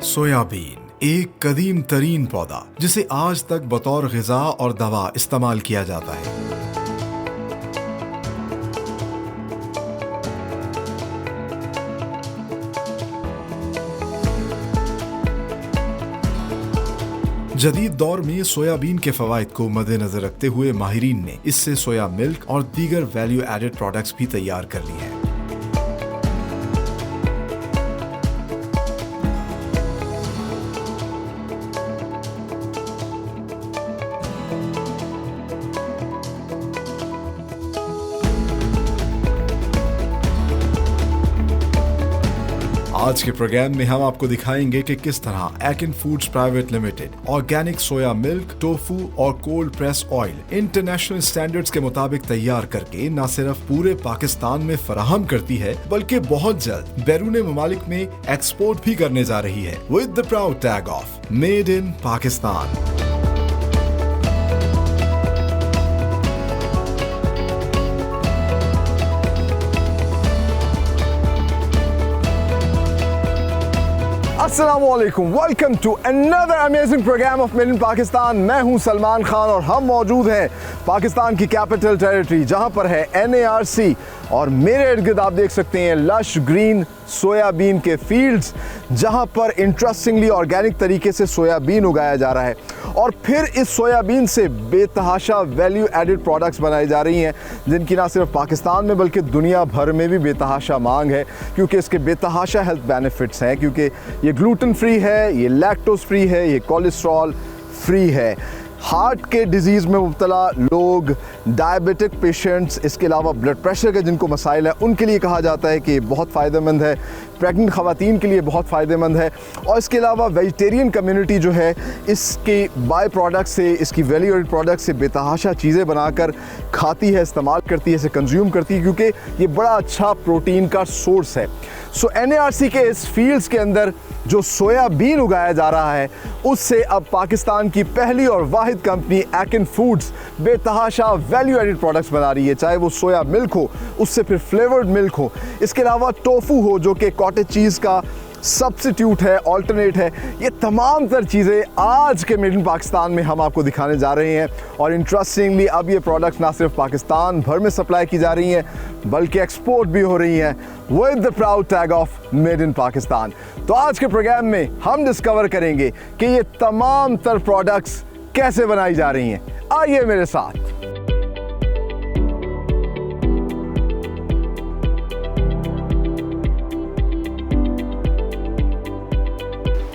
Soybean एक कदीम तरीन पौधा जिसे आज तक बतौर ग़िज़ा और दवा इस्तेमाल किया जाता है। जदीद दौर में सोयाबीन के फ़वाइद को मद्देनजर रखते हुए माहिरीन ने इससे सोया मिल्क और दीगर वैल्यू एडेड प्रोडक्ट्स भी तैयार कर लिए हैं। आज के प्रोग्राम में हम आपको दिखाएंगे कि किस तरह Ekin foods private limited organic soya milk, tofu और cold press oil international standards के मुताबिक तैयार करके न सिर्फ पूरे पाकिस्तान में फराहम करती है बल्कि बहुत जल्द बैरून ममालिक में एक्सपोर्ट भी करने जा रही है with the proud tag of made in Pakistan. अस्सलामुअलैकुम, welcome to another amazing programme of made in Pakistan. मैं हूं सलमान खान और हम मौजूद हैं पाकिस्तान की कैपिटल टेरिटरी जहां पर है NARC और मेरे इर्द गिर्द आप देख सकते हैं लश ग्रीन सोयाबीन के फील्ड्स जहां पर इंटरेस्टिंगली ऑर्गेनिक तरीके से सोयाबीन उगाया जा रहा है और फिर इस सोयाबीन से बेतहाशा वैल्यू एडेड प्रोडक्ट्स बनाई जा रही हैं जिनकी ना सिर्फ पाकिस्तान में बल्कि दुनिया भर में भी बेतहाशा मांग है क्योंकि इसके बेतहाशा हेल्थ बेनिफिट्स हैं, क्योंकि ये ग्लूटेन फ्री है, ये लैक्टोज फ्री है, ये कोलेस्ट्रॉल फ्री है। हार्ट के डिजीज़ में मुब्तला लोग, डायबिटिक पेशेंट्स, इसके अलावा ब्लड प्रेशर के जिनको मसाइल है उनके लिए कहा जाता है कि बहुत फ़ायदेमंद है, प्रेग्नेंट ख़वातीन के लिए बहुत फ़ायदेमंद है और इसके अलावा वेजिटेरियन कम्युनिटी जो है इसके बाय प्रोडक्ट से, इसकी वैल्यू एडेड प्रोडक्ट से बेतहाशा चीज़ें बनाकर खाती है, इस्तेमाल करती है, इसे कंज्यूम करती है क्योंकि ये बड़ा अच्छा प्रोटीन का सोर्स है। सो NARC के इस फील्ड्स के अंदर जो सोयाबीन उगाया जा रहा है उससे अब पाकिस्तान की पहली और वाहिद कंपनी एकिन फूड्स बेतहाशा वैल्यू एडेड प्रोडक्ट्स बना रही है, चाहे वो सोया मिल्क हो, उससे फिर फ्लेवर्ड मिल्क हो, इसके अलावा टोफू हो जो कि कॉटेज चीज़ का सब्स्टिट्यूट है, ऑल्टरनेट है। ये तमाम तर चीज़ें आज के मेड इन पाकिस्तान में हम आपको दिखाने जा रहे हैं और इंटरेस्टिंगली अब ये प्रोडक्ट्स ना सिर्फ पाकिस्तान भर में सप्लाई की जा रही हैं बल्कि एक्सपोर्ट भी हो रही हैं with the proud tag of made in Pakistan. तो आज के प्रोग्राम में हम डिस्कवर करेंगे कि ये तमाम तर प्रोडक्ट्स कैसे बनाई जा रही हैं। आइए मेरे साथ।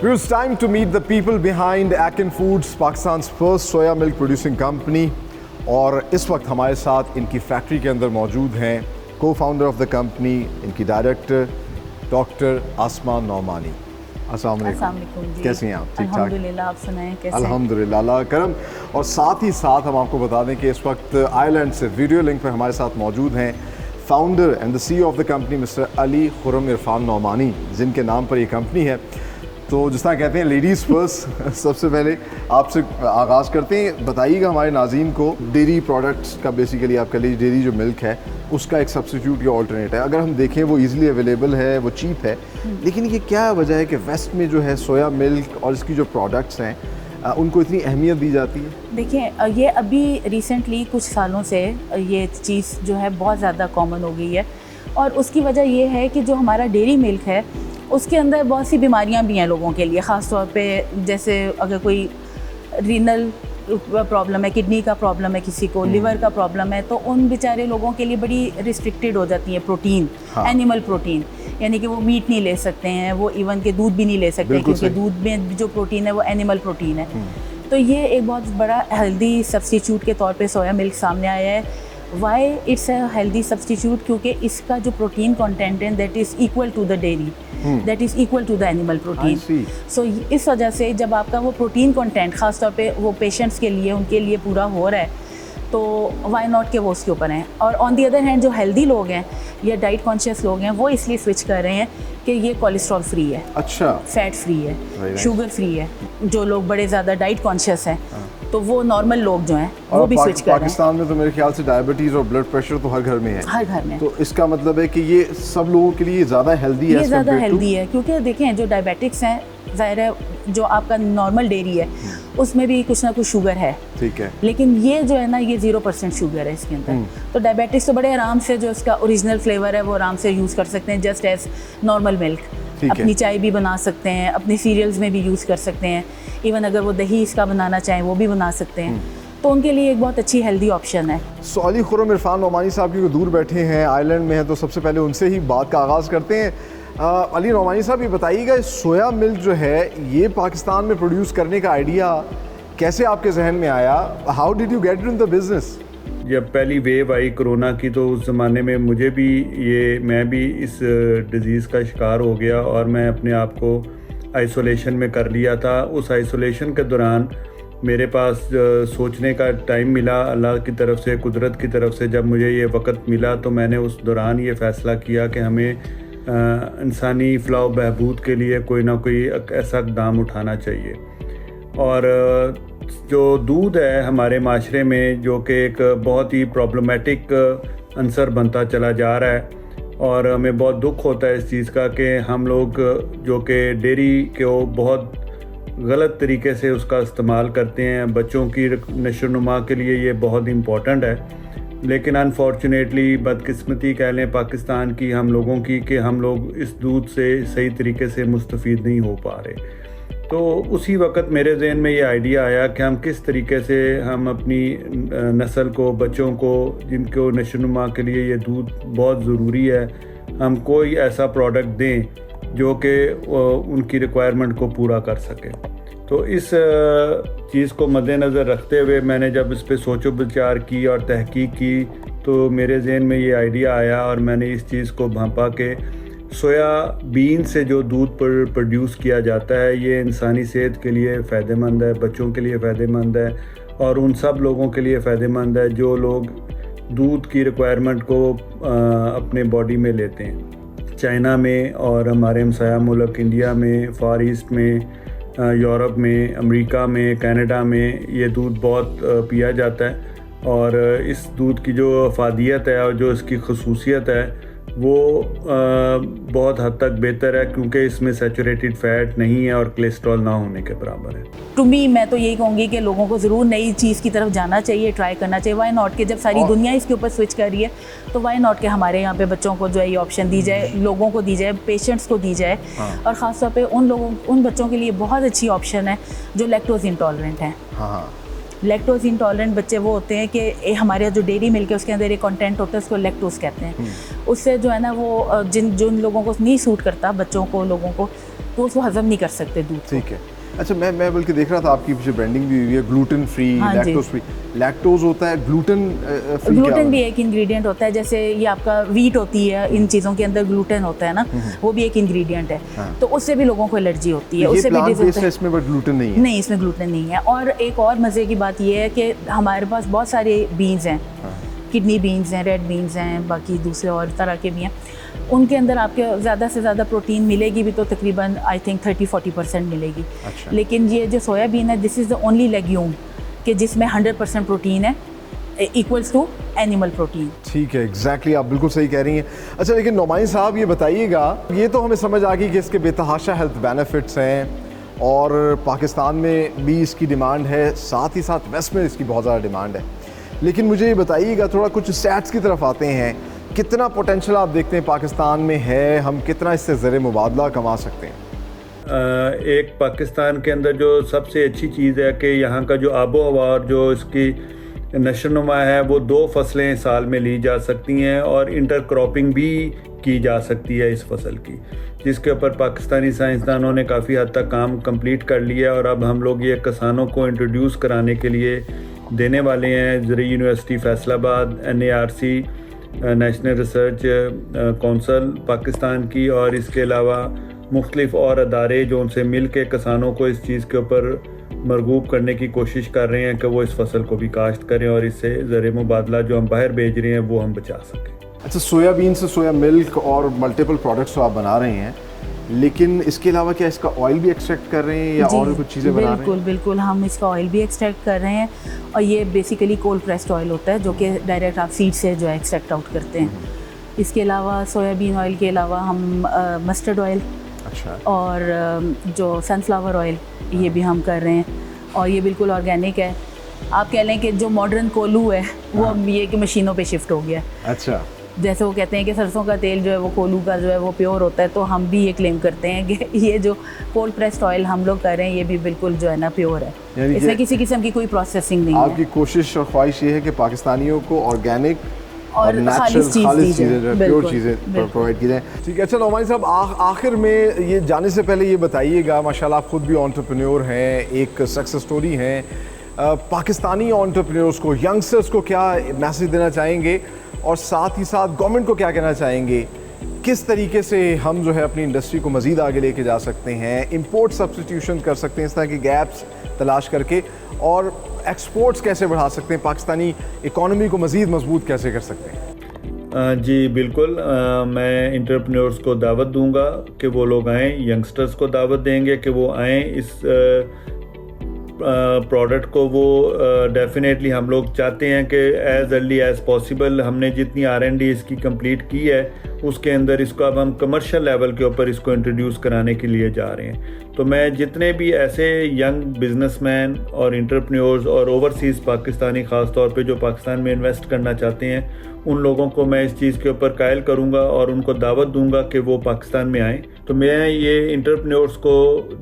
It's time to meet the people behind Akin Foods, Pakistan's first soya milk producing company। और इस वक्त हमारे साथ इनकी फैक्ट्री के अंदर मौजूद हैं को फाउंडर ऑफ द कंपनी, इनकी डायरेक्टर डॉक्टर आसमा नौमानी। अस्सलाम वालेकुम, कैसी हैं आप? ठीक ठाक, अल्हम्दुलिल्लाह। आप सुनाएं कैसे? अल्हम्दुलिल्लाह, अल्लाह करम। और साथ ही साथ हम आपको बता दें कि इस वक्त आयरलैंड से वीडियो लिंक पर हमारे साथ मौजूद हैं founder and the CEO of the company mister Ali Khurram Irfan Nomani, जिनके नाम पर ये कंपनी है। तो जिस तरह कहते हैं लेडीज़ फर्स्ट, सबसे पहले आपसे आगाज़ करते हैं। बताइएगा हमारे नाज़रीन को डेयरी प्रोडक्ट्स का, बेसिकली आप कह लीजिए डेयरी जो मिल्क है उसका एक सब्स्टिट्यूट या ऑल्टरनेट है, अगर हम देखें वो इजीली अवेलेबल है, वो चीप है, लेकिन ये क्या वजह है कि वेस्ट में जो है सोया मिल्क और इसकी जो प्रोडक्ट्स हैं उनको इतनी अहमियत दी जाती है? देखिए, ये अभी रिसेंटली कुछ सालों से ये चीज़ जो है बहुत ज़्यादा कॉमन हो गई है और उसकी वजह ये है कि जो हमारा डेयरी मिल्क है उसके अंदर बहुत सी बीमारियां भी हैं लोगों के लिए, ख़ास तौर पे जैसे अगर कोई रीनल प्रॉब्लम है, किडनी का प्रॉब्लम है, किसी को लिवर का प्रॉब्लम है, तो उन बेचारे लोगों के लिए बड़ी रिस्ट्रिक्टेड हो जाती है प्रोटीन, एनिमल प्रोटीन, यानी कि वो मीट नहीं ले सकते हैं, वो इवन के दूध भी नहीं ले सकते क्योंकि दूध में जो प्रोटीन है वो एनिमल प्रोटीन है। तो ये एक बहुत बड़ा हेल्दी सब्स्टिट्यूट के तौर पे सोया मिल्क सामने आया है। Why it's a healthy substitute? क्योंकि इसका जो प्रोटीन कंटेंट है that is equal to the dairy, that is equal to the animal protein. So इस वजह से जब आपका वो प्रोटीन कंटेंट ख़ास तौर पे वो पेशेंट्स के लिए, उनके लिए पूरा हो रहा है तो वाई नॉट के वो उसके ऊपर हैं। और ऑन दी अदर हैंड जो हेल्दी लोग हैं या डाइट कॉन्शियस लोग हैं वो इसलिए स्विच कर रहे हैं कि ये कोलेस्ट्रॉल फ्री है, अच्छा, फैट फ्री है, शुगर फ्री है। जो लोग बड़े ज़्यादा डाइट कॉन्शियस हैं तो वो नॉर्मल लोग जो हैं वो भी स्विच कर रहे हैं। पाकिस्तान में तो मेरे ख्याल से डायबिटीज़ और ब्लड प्रेशर तो हर घर में है, हर घर में। तो इसका मतलब है कि ये सब लोगों के लिए ज़्यादा हेल्दी है, ये ज़्यादा हेल्दी है क्योंकि देखें जो डायबिटिक्स हैं ज़ाहिर है जो आपका नॉर्मल डेयरी है उसमें भी कुछ ना कुछ शुगर है, ठीक है, लेकिन ये जो है ना ये 0% शुगर है इसके अंदर। तो डायबिटिक्स तो बड़े आराम से जो इसका ओरिजिनल फ्लेवर है वो आराम से यूज़ कर सकते हैं, जस्ट एज नॉर्मल मिल्क। अपनी चाय भी बना सकते हैं, अपनी सीरियल्स में भी यूज़ कर सकते हैं, इवन अगर वो दही इसका बनाना चाहें वो भी बना सकते हैं। तो उनके लिए एक बहुत अच्छी हेल्दी ऑप्शन है। अली खुर्रम इरफान नोमानी साहब की दूर बैठे हैं, आयरलैंड में हैं, तो सबसे पहले उनसे ही बात का आगाज़ करते हैं। अली नोमानी साहब, ये बताइएगा सोया मिल्क जो है ये पाकिस्तान में प्रोड्यूस करने का आइडिया कैसे आपके जहन में आया? How did you get in the business? जब पहली वेव आई कोरोना की तो उस ज़माने में मैं भी इस डिज़ीज़ का शिकार हो गया और मैं अपने आप को आइसोलेशन में कर लिया था। उस आइसोलेशन के दौरान मेरे पास सोचने का टाइम मिला, अल्लाह की तरफ से, कुदरत की तरफ से जब मुझे ये वक्त मिला तो मैंने उस दौरान ये फ़ैसला किया कि हमें इंसानी फ़लाह बहबूद के लिए कोई ना कोई ऐसा इक़दाम उठाना चाहिए। और जो दूध है हमारे माशरे में, जो कि एक बहुत ही प्रॉब्लमेटिक अंसर बनता चला जा रहा है, और हमें बहुत दुख होता है इस चीज़ का कि हम लोग जो कि डेयरी को बहुत गलत तरीके से उसका इस्तेमाल करते हैं। बच्चों की नशोनुमा के लिए ये बहुत इम्पॉर्टेंट है, लेकिन अनफॉर्चुनेटली बदकिस्मती कह लें पाकिस्तान की, हम लोगों की, कि हम लोग इस दूध से सही तरीके से मुस्तफ़ीद नहीं हो पा रहे। तो उसी वक्त मेरे जहन में ये आइडिया आया कि हम किस तरीके से हम अपनी नस्ल को, बच्चों को जिनको नशोनुमा के लिए ये दूध बहुत ज़रूरी है, हम कोई ऐसा प्रोडक्ट दें जो कि उनकी रिक्वायरमेंट को पूरा कर सके। तो इस चीज़ को मद्देनज़र रखते हुए मैंने जब इस पे सोचो विचार की और तहकीक की तो मेरे जहन में ये आइडिया आया और मैंने इस चीज़ को भांपा के सोया बीन से जो दूध प्रोड्यूस किया जाता है ये इंसानी सेहत के लिए फ़ायदेमंद है, बच्चों के लिए फ़ायदेमंद है और उन सब लोगों के लिए फ़ायदेमंद है जो लोग दूध की रिक्वायरमेंट को अपने बॉडी में लेते हैं। चाइना में और हमारे हमसाया मुल्क इंडिया में, फार ईस्ट में, यूरोप में, अमेरिका में, कनाडा में ये दूध बहुत पिया जाता है और इस दूध की जो अफादियत है और जो इसकी खसूसियत है वो बहुत हद तक बेहतर है क्योंकि इसमें सैचुरेटेड फ़ैट नहीं है और कोलेस्ट्रॉल ना होने के बराबर है। टू मी मैं तो यही कहूँगी कि लोगों को ज़रूर नई चीज़ की तरफ जाना चाहिए, ट्राई करना चाहिए। वाई नॉट के जब सारी दुनिया इसके ऊपर स्विच कर रही है तो वाई नॉट के हमारे यहाँ पे बच्चों को जो है ये ऑप्शन दी जाए, लोगों को दी जाए, पेशेंट्स को दी जाए। और ख़ास तौर पे उन बच्चों के लिए बहुत अच्छी ऑप्शन है जो लैक्टोज इंटॉलरेंट हैं। लैक्टोज इंटॉलरेंट बच्चे वो होते हैं कि हमारे जो डेयरी मिल्क है उसके अंदर एक कंटेंट होता है, उसको लैक्टोज कहते हैं। उससे जो है ना वो जिन लोगों को नहीं सूट करता, बच्चों को, लोगों को, तो उसको हज़म नहीं कर सकते दूध। ठीक है। अच्छा, मैं बल्कि देख रहा था आपकी पीछे ब्रांडिंग भी हुई है, gluten free, lactose free. Lactose होता है, ग्लूटेन भी एक इंग्रेडिएंट होता है। जैसे ये आपका वीट होती है, इन चीज़ों के अंदर ग्लूटेन होता है ना, वो भी एक इंग्रेडिएंट है। तो उससे भी लोगों को एलर्जी होती है, उससे भी डिजीज है। इसमें बट ग्लूटेन नहीं है। नहीं, इसमें ग्लूटेन नहीं है। और एक और मज़े की बात ये है कि हमारे पास बहुत सारे बीन्स हैं, किडनी बीन्स हैं, रेड बीन्स हैं, बाकी दूसरे और तरह के भी हैं। उनके अंदर आपके ज़्यादा से ज़्यादा प्रोटीन मिलेगी भी तो तकरीबन आई थिंक 30-40% मिलेगी। अच्छा। लेकिन ये जो सोयाबीन है, this is the only legume कि जिसमें 100% प्रोटीन है, इक्वल्स टू एनिमल प्रोटीन। ठीक है, एग्जैक्टली, आप बिल्कुल सही कह रही हैं। अच्छा, लेकिन नोमानी साहब ये बताइएगा, ये तो हमें समझ आ गई कि इसके बेतहाशा हेल्थ बेनिफिट्स हैं और पाकिस्तान में भी इसकी डिमांड है, साथ ही साथ वेस्ट में इसकी बहुत ज़्यादा डिमांड है। लेकिन मुझे ये बताइएगा, थोड़ा कुछ स्टैट्स की तरफ आते हैं, कितना पोटेंशियल आप देखते हैं पाकिस्तान में है, हम कितना इससे ज़र मुबादला कमा सकते हैं? एक पाकिस्तान के अंदर जो सबसे अच्छी चीज़ है कि यहाँ का जो आबो हवा और जो इसकी नशोनुमा है वो 2 फसलें साल में ली जा सकती हैं और इंटरक्रॉपिंग भी की जा सकती है इस फसल की, जिसके ऊपर पाकिस्तानी साइंसदानों ने काफ़ी हद तक काम कंप्लीट कर लिया और अब हम लोग ये किसानों को इंट्रोड्यूस कराने के लिए देने वाले हैं। ज़रूरी university Faisalabad, NARC, national research council Pakistan की, और इसके अलावा मुख्तलिफ और अदारे जो उनसे मिल के किसानों को इस चीज़ के ऊपर मरगूब करने की कोशिश कर रहे हैं कि वो इस फसल को भी काश्त करें और इससे ज़र मुबादला जो हम बाहर भेज रहे हैं वो हम बचा सकें। अच्छा, सोयाबीन से सोया मिल्क और मल्टीपल प्रोडक्ट्स तो आप बना रहे हैं, लेकिन इसके अलावा क्या इसका ऑयल भी एक्सट्रैक्ट कर रहे हैं या और कुछ चीज़ें बना रहे हैं? बिल्कुल, हम इसका ऑयल भी एक्सट्रैक्ट कर रहे हैं और ये बेसिकली कोल्ड प्रेस्ड ऑयल होता है जो कि डायरेक्ट आप सीड से जो है एक्सट्रैक्ट आउट करते हैं। इसके अलावा सोयाबीन ऑयल के अलावा हम मस्टर्ड ऑयल अच्छा। और जो सनफ्लावर ऑयल ये भी हम कर रहे हैं, और ये बिल्कुल ऑर्गेनिक है। आप कह लें कि जो मॉडर्न कोलू है वो अब ये कि मशीनों पे शिफ्ट हो गया है। अच्छा। जैसे वो कहते हैं कि सरसों का तेल जो है वो कोलू का जो है वो प्योर होता है, तो हम भी ये क्लेम करते हैं कि ये जो कोल्ड प्रेस्ड ऑयल हम लोग कर रहे हैं ये भी बिल्कुल जो है ना प्योर है, यानी इसमें किसी किस्म की कोई प्रोसेसिंग नहीं है। आपकी कोशिश और ख्वाहिश ये है कि पाकिस्तानियों को ऑर्गेनिक और नेचुरल खालिस चीज़ें, प्योर बिल्कुल, चीज़ें बिल्कुल। प्रोवाइड की जाएँ। ठीक है। अच्छा नौमानी साहब, आखिर में ये जाने से पहले ये बताइएगा, माशाल्लाह आप खुद भी एंटरप्रेन्योर हैं, एक सक्सेस स्टोरी हैं, पाकिस्तानी एंटरप्रेन्योर्स को, यंगस्टर्स को क्या मैसेज देना चाहेंगे, और साथ ही साथ गवर्नमेंट को क्या कहना चाहेंगे, किस तरीके से हम जो है अपनी इंडस्ट्री को मज़ीद आगे लेके जा सकते हैं, इंपोर्ट सब्स्टिट्यूशन कर सकते हैं इस तरह की गैप्स तलाश करके, और एक्सपोर्ट्स कैसे बढ़ा सकते हैं, पाकिस्तानी इकॉनमी को मज़ीद मजबूत कैसे कर सकते हैं? जी बिल्कुल, मैं इंटरप्रेन्योर्स को दावत दूंगा कि वो लोग आएँ, यंगस्टर्स को दावत देंगे कि वो आएँ, इस प्रोडक्ट को वो डेफिनेटली हम लोग चाहते हैं कि एज अर्ली एज पॉसिबल, हमने जितनी R&D इसकी कंप्लीट की है उसके अंदर इसको अब हम कमर्शियल लेवल के ऊपर इसको इंट्रोड्यूस कराने के लिए जा रहे हैं। तो मैं जितने भी ऐसे यंग बिजनेसमैन और इंटरप्रेन्योर्स और ओवरसीज़ पाकिस्तानी ख़ास तौर पे जो पाकिस्तान में इन्वेस्ट करना चाहते हैं, उन लोगों को मैं इस चीज़ के ऊपर कायल करूंगा और उनको दावत दूंगा कि वो पाकिस्तान में आएँ। तो मैं ये इंटरप्रेन्योर्स को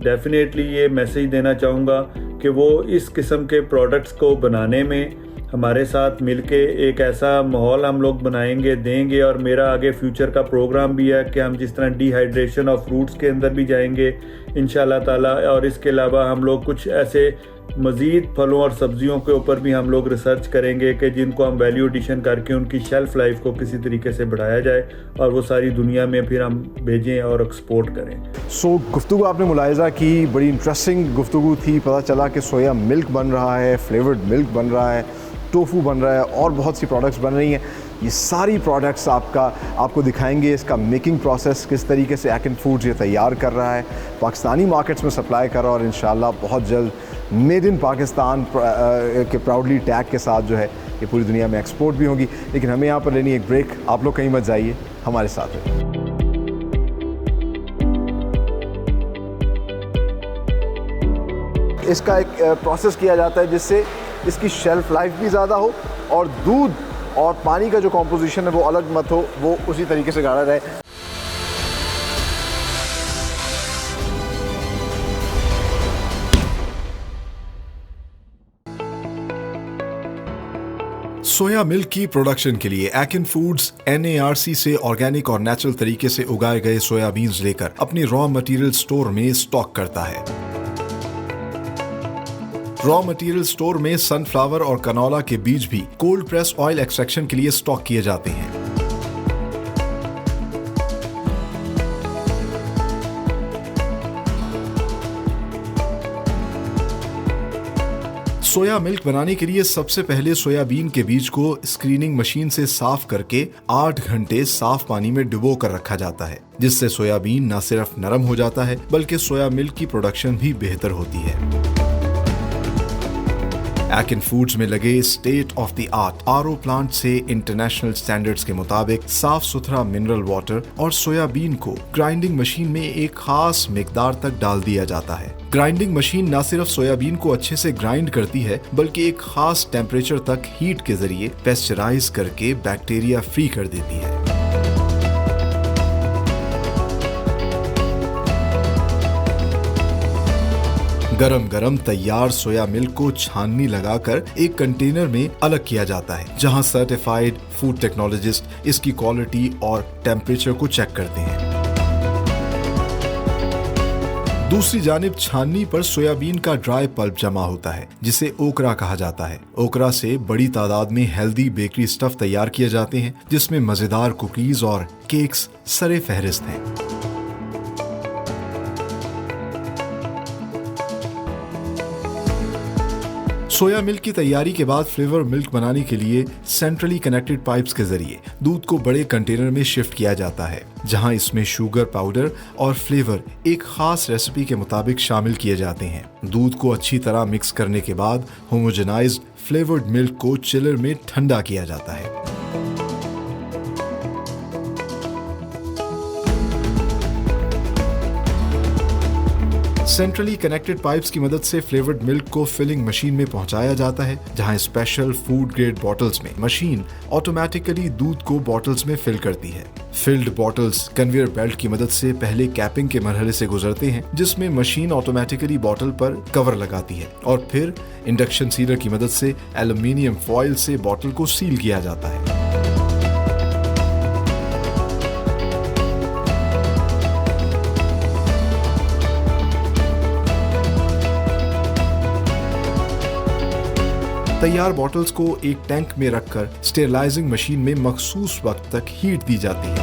डेफिनेटली ये मैसेज देना चाहूँगा कि वो इस किस्म के प्रोडक्ट्स को बनाने में हमारे साथ मिलके एक ऐसा माहौल हम लोग बनाएंगे, देंगे, और मेरा आगे फ्यूचर का प्रोग्राम भी है कि हम जिस तरह डिहाइड्रेशन ऑफ फ्रूट्स के अंदर भी जाएंगे इंशाल्लाह ताला, और इसके अलावा हम लोग कुछ ऐसे मज़ीद फलों और सब्जियों के ऊपर भी हम लोग रिसर्च करेंगे कि जिनको हम वैल्यू एडिशन करके उनकी शेल्फ़ लाइफ को किसी तरीके से बढ़ाया जाए और वो सारी दुनिया में फिर हम भेजें और एक्सपोर्ट करें। सो गुफ्तगू आपने मुलाहिज़ा की, बड़ी इंटरेस्टिंग गुफ्तगू थी। पता चला कि सोया मिल्क बन रहा है, फ्लेवर्ड मिल्क बन रहा है, टोफू बन रहा है, और बहुत सी प्रोडक्ट्स बन रही हैं। ये सारी प्रोडक्ट्स आपको दिखाएंगे, इसका मेकिंग प्रोसेस किस तरीके से एकिन फूड्स ये तैयार कर रहा है, पाकिस्तानी मार्केट्स में सप्लाई कर रहा है, और इंशाल्लाह बहुत जल्द मेड इन पाकिस्तान के प्राउडली टैग के साथ जो है ये पूरी दुनिया में एक्सपोर्ट भी होगी। लेकिन हमें यहाँ पर लेनी एक ब्रेक, आप लोग कहीं मत जाइए, हमारे साथ हैं। इसका एक प्रोसेस किया जाता है जिससे इसकी शेल्फ़ लाइफ भी ज़्यादा हो और दूध और पानी का जो कॉम्पोजिशन है वो अलग मत हो, वो उसी तरीके से गाढ़ा रहे। सोया मिल्क की प्रोडक्शन के लिए एकिन फूड्स NARC से ऑर्गेनिक और नेचुरल तरीके से उगाए गए सोयाबीन्स लेकर अपनी रॉ मटेरियल स्टोर में स्टॉक करता है। रॉ मटेरियल स्टोर में सनफ्लावर और कनोला के बीज भी कोल्ड प्रेस ऑयल एक्सट्रैक्शन के लिए स्टॉक किए जाते हैं। सोया मिल्क बनाने के लिए सबसे पहले सोयाबीन के बीज को स्क्रीनिंग मशीन से साफ करके 8 घंटे साफ पानी में डुबो कर रखा जाता है, जिससे सोयाबीन न सिर्फ नरम हो जाता है बल्कि सोया मिल्क की प्रोडक्शन भी बेहतर होती है। एकिन फूड्स में लगे state of the art RO plant से इंटरनेशनल स्टैंडर्ड्स के मुताबिक साफ सुथरा मिनरल वाटर और सोयाबीन को ग्राइंडिंग मशीन में एक खास मिकदार तक डाल दिया जाता है। ग्राइंडिंग मशीन न सिर्फ सोयाबीन को अच्छे से ग्राइंड करती है बल्कि एक खास टेम्परेचर तक हीट के जरिए पेस्चराइज करके बैक्टीरिया फ्री कर देती है। गरम गरम तैयार सोया मिल्क को छाननी लगाकर एक कंटेनर में अलग किया जाता है, जहां सर्टिफाइड फूड टेक्नोलॉजिस्ट इसकी क्वालिटी और टेम्परेचर को चेक करते हैं। दूसरी जानिब छाननी पर सोयाबीन का ड्राई पल्प जमा होता है, जिसे ओकरा कहा जाता है। ओकरा से बड़ी तादाद में हेल्दी बेकरी स्टफ तैयार किए जाते हैं, जिसमें मजेदार कुकीज और केक्स सरे फहरिस्त हैं। सोया मिल्क की तैयारी के बाद फ्लेवर मिल्क बनाने के लिए सेंट्रली कनेक्टेड पाइप्स के जरिए दूध को बड़े कंटेनर में शिफ्ट किया जाता है, जहां इसमें शुगर पाउडर और फ्लेवर एक खास रेसिपी के मुताबिक शामिल किए जाते हैं। दूध को अच्छी तरह मिक्स करने के बाद होमोजेनाइज्ड फ्लेवर्ड मिल्क को चिलर में ठंडा किया जाता है। सेंट्रली कनेक्टेड पाइप्स की मदद से फ्लेवर्ड मिल्क को फिलिंग मशीन में पहुंचाया जाता है, जहां स्पेशल फूड ग्रेड बॉटल्स में मशीन ऑटोमेटिकली दूध को बॉटल्स में फिल करती है। फिल्ड बॉटल्स कन्वेयर बेल्ट की मदद से पहले कैपिंग के मरहले से गुजरते हैं, जिसमें मशीन ऑटोमेटिकली बॉटल पर कवर लगाती है और फिर इंडक्शन सीलर की मदद से एल्युमिनियम फॉइल से बॉटल को सील किया जाता है। तैयार बॉटल्स को एक टैंक में रखकर स्टेरलाइजिंग मशीन में मखसूस वक्त तक हीट दी जाती है।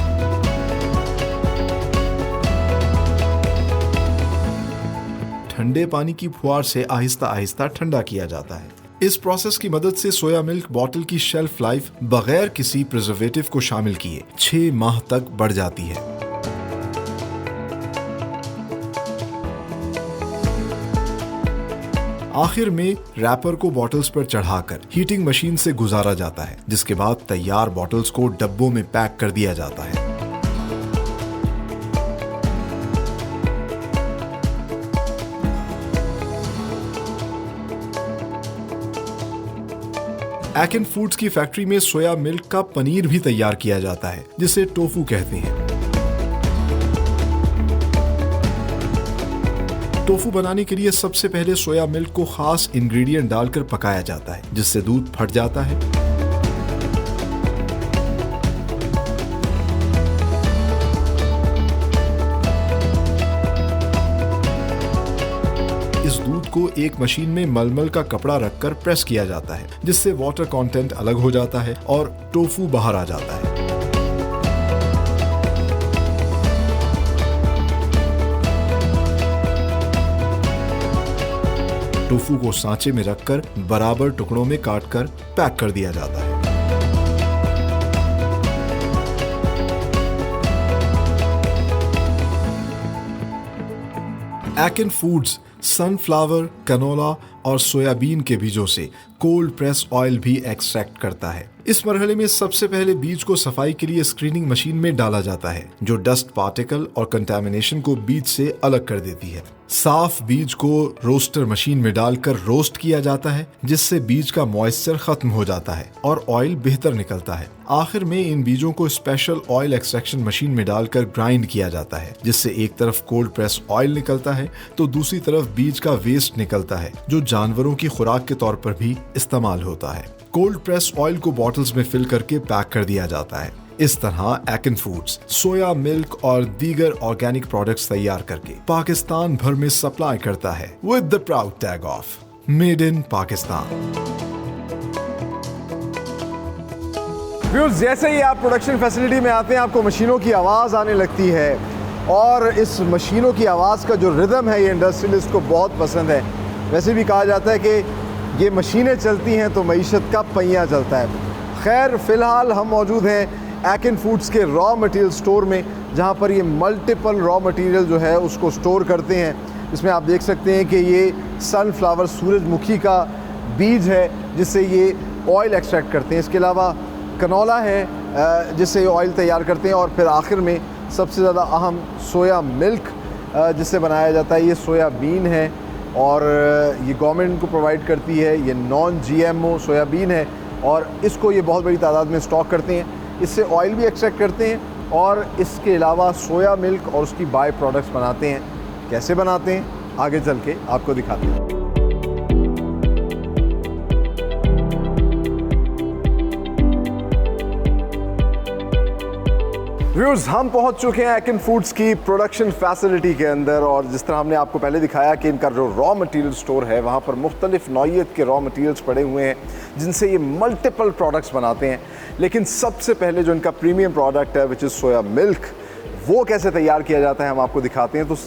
ठंडे पानी की फुहार से आहिस्ता आहिस्ता ठंडा किया जाता है। इस प्रोसेस की मदद से सोया मिल्क बॉटल की शेल्फ लाइफ बगैर किसी प्रिजर्वेटिव को शामिल किए 6 माह तक बढ़ जाती है। आखिर में रैपर को बॉटल्स पर चढ़ाकर हीटिंग मशीन से गुजारा जाता है, जिसके बाद तैयार बॉटल्स को डब्बों में पैक कर दिया जाता है। एकेन फूड्स की फैक्ट्री में सोया मिल्क का पनीर भी तैयार किया जाता है, जिसे टोफू कहते हैं। टोफू बनाने के लिए सबसे पहले सोया मिल्क को खास इंग्रेडिएंट डालकर पकाया जाता है, जिससे दूध फट जाता है। इस दूध को एक मशीन में मलमल का कपड़ा रखकर प्रेस किया जाता है, जिससे वाटर कंटेंट अलग हो जाता है और टोफू बाहर आ जाता है। टोफू को सांचे में रखकर बराबर टुकड़ों में काटकर पैक कर दिया जाता है। एकेन फूड्स सनफ्लावर, कनोला और सोयाबीन के बीजों से कोल्ड प्रेस ऑयल भी एक्सट्रैक्ट करता है। इस मरहले में सबसे पहले बीज को सफाई के लिए स्क्रीनिंग मशीन में डाला जाता है, जो डस्ट पार्टिकल और कंटामिनेशन को बीज से अलग कर देती है। साफ बीज को रोस्टर मशीन में डालकर रोस्ट किया जाता है, जिससे बीज का मॉइस्चर खत्म हो जाता है और ऑयल बेहतर निकलता है। आखिर में इन बीजों को स्पेशल ऑयल एक्सट्रैक्शन मशीन में डालकर ग्राइंड किया जाता है, जिससे एक तरफ कोल्ड प्रेस ऑयल निकलता है तो दूसरी तरफ बीज का वेस्ट निकलता है, जो जानवरों की खुराक के तौर पर भी इस्तेमाल होता है। कोल्ड प्रेस ऑयल को बॉटल्स में फिल करके पैक कर दिया जाता है। इस तरह एकेन फूड्स सोया मिल्क और दीगर ऑर्गेनिक प्रोडक्ट्स तैयार करके पाकिस्तान भर में सप्लाई करता है with the proud tag of made in Pakistan. Viewers, जैसे ही आप प्रोडक्शन फैसिलिटी में आते हैं, आपको मशीनों की आवाज़ आने लगती है और इस मशीनों की आवाज़ का जो रिदम है ये इंडस्ट्रियलिस्ट को बहुत पसंद है। वैसे भी कहा जाता है कि ये मशीनें चलती हैं तो मईशत का पहिया चलता है। खैर, फ़िलहाल हम मौजूद हैं एकेन फूड्स के रॉ मटेरियल स्टोर में, जहाँ पर ये मल्टीपल रॉ मटेरियल जो है उसको स्टोर करते हैं। इसमें आप देख सकते हैं कि ये सनफ्लावर सूरजमुखी का बीज है, जिससे ये ऑयल एक्सट्रैक्ट करते हैं। इसके अलावा कनोला है जिससे ऑयल तैयार करते हैं, और फिर आखिर में सबसे ज़्यादा अहम सोया मिल्क जिससे बनाया जाता है। ये सोयाबीन है और ये गवर्नमेंट इनको प्रोवाइड करती है। ये नॉन GMO सोयाबीन है और इसको ये बहुत बड़ी तादाद में स्टॉक करते हैं। इससे ऑयल भी एक्सट्रैक्ट करते हैं और इसके अलावा सोया मिल्क और उसकी बाय प्रोडक्ट्स बनाते हैं। कैसे बनाते हैं आगे चल के आपको दिखाते हैं। व्यूअर्स, हम पहुंच चुके हैं एकेन फूड्स की प्रोडक्शन फैसिलिटी के अंदर, और जिस तरह हमने आपको पहले दिखाया कि इनका जो रॉ मटेरियल स्टोर है वहाँ पर मुख्तलिफ नौइयत के रॉ मटेरियल्स पड़े हुए हैं, जिनसे ये मल्टीपल प्रोडक्ट्स बनाते हैं। लेकिन सबसे पहले जो इनका प्रीमियम प्रोडक्ट है विच इज़ सोया मिल्क, वो कैसे तैयार किया जाता है हम आपको दिखाते हैं। तो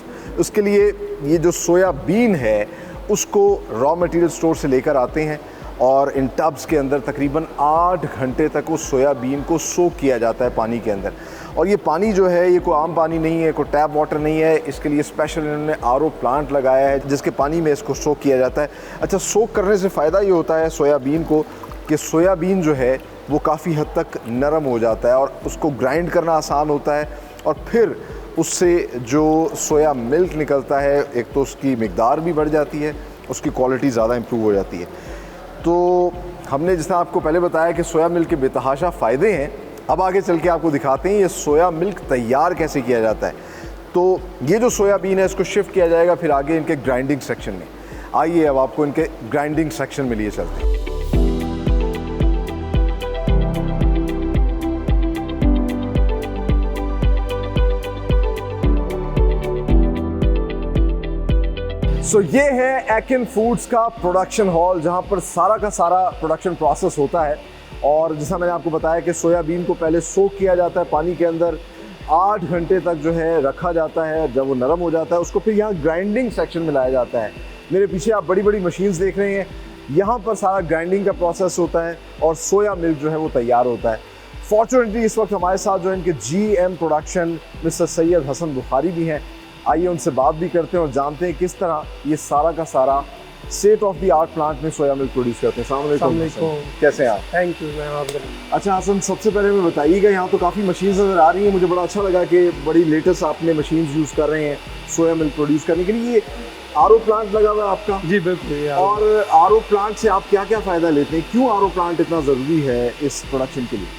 उसके लिए ये जो सोयाबीन है उसको रॉ मटेरियल स्टोर से लेकर आते हैं और इन टब्स के अंदर तकरीबन 8 घंटे तक उस सोयाबीन को सोक किया जाता है पानी के अंदर। और ये पानी जो है ये कोई आम पानी नहीं है, कोई टैप वाटर नहीं है। इसके लिए स्पेशल इन्होंने RO प्लांट लगाया है जिसके पानी में इसको सोक किया जाता है। अच्छा, सोक करने से फ़ायदा ये होता है सोयाबीन को कि सोयाबीन जो है वो काफ़ी हद तक नरम हो जाता है और उसको ग्राइंड करना आसान होता है, और फिर उससे जो सोया मिल्क निकलता है, एक तो उसकी मिकदार भी बढ़ जाती है, उसकी क्वालिटी ज़्यादा इम्प्रूव हो जाती है। तो हमने जैसा आपको पहले बताया कि सोया मिल्क के बेतहाशा फ़ायदे हैं, अब आगे चल के आपको दिखाते हैं ये सोया मिल्क तैयार कैसे किया जाता है। तो ये जो सोयाबीन है इसको शिफ्ट किया जाएगा फिर आगे इनके ग्राइंडिंग सेक्शन में। आइए अब आपको इनके ग्राइंडिंग सेक्शन में लिए चलते हैं। सो ये है एकिन फूड्स का प्रोडक्शन हॉल, जहाँ पर सारा का सारा प्रोडक्शन प्रोसेस होता है। और जैसा मैंने आपको बताया कि सोयाबीन को पहले सोक किया जाता है पानी के अंदर, 8 घंटे तक जो है रखा जाता है। जब वो नरम हो जाता है उसको फिर यहाँ ग्राइंडिंग सेक्शन में लाया जाता है। मेरे पीछे आप बड़ी बड़ी मशीन्स देख रहे हैं, यहाँ पर सारा ग्राइंडिंग का प्रोसेस होता है और सोया मिल्क जो है वो तैयार होता है। फॉर्चुनेटली इस वक्त हमारे साथ जो है इनके GM production mister Syed Hasan Bukhari भी हैं। आइए उनसे बात भी करते हैं और जानते हैं किस तरह ये सारा का सारा state of the art plant में सोया मिल्क प्रोड्यूस करते हैं। अस्सलाम वालेकुम, कैसे हैं आप? Thank you ma'am. अच्छा हसन, सबसे पहले मैं बताइएगा, यहाँ तो काफ़ी मशीन्स नज़र आ रही हैं, मुझे बड़ा अच्छा लगा कि बड़ी लेटेस्ट आपने मशीन्स यूज़ कर रहे हैं सोया मिल्क प्रोड्यूस करने के लिए। ये RO प्लांट लगा हुआ है आपका? जी बिल्कुल। और RO प्लांट से आप क्या क्या फ़ायदा लेते हैं, क्यों RO प्लांट इतना ज़रूरी है इस प्रोडक्शन के लिए?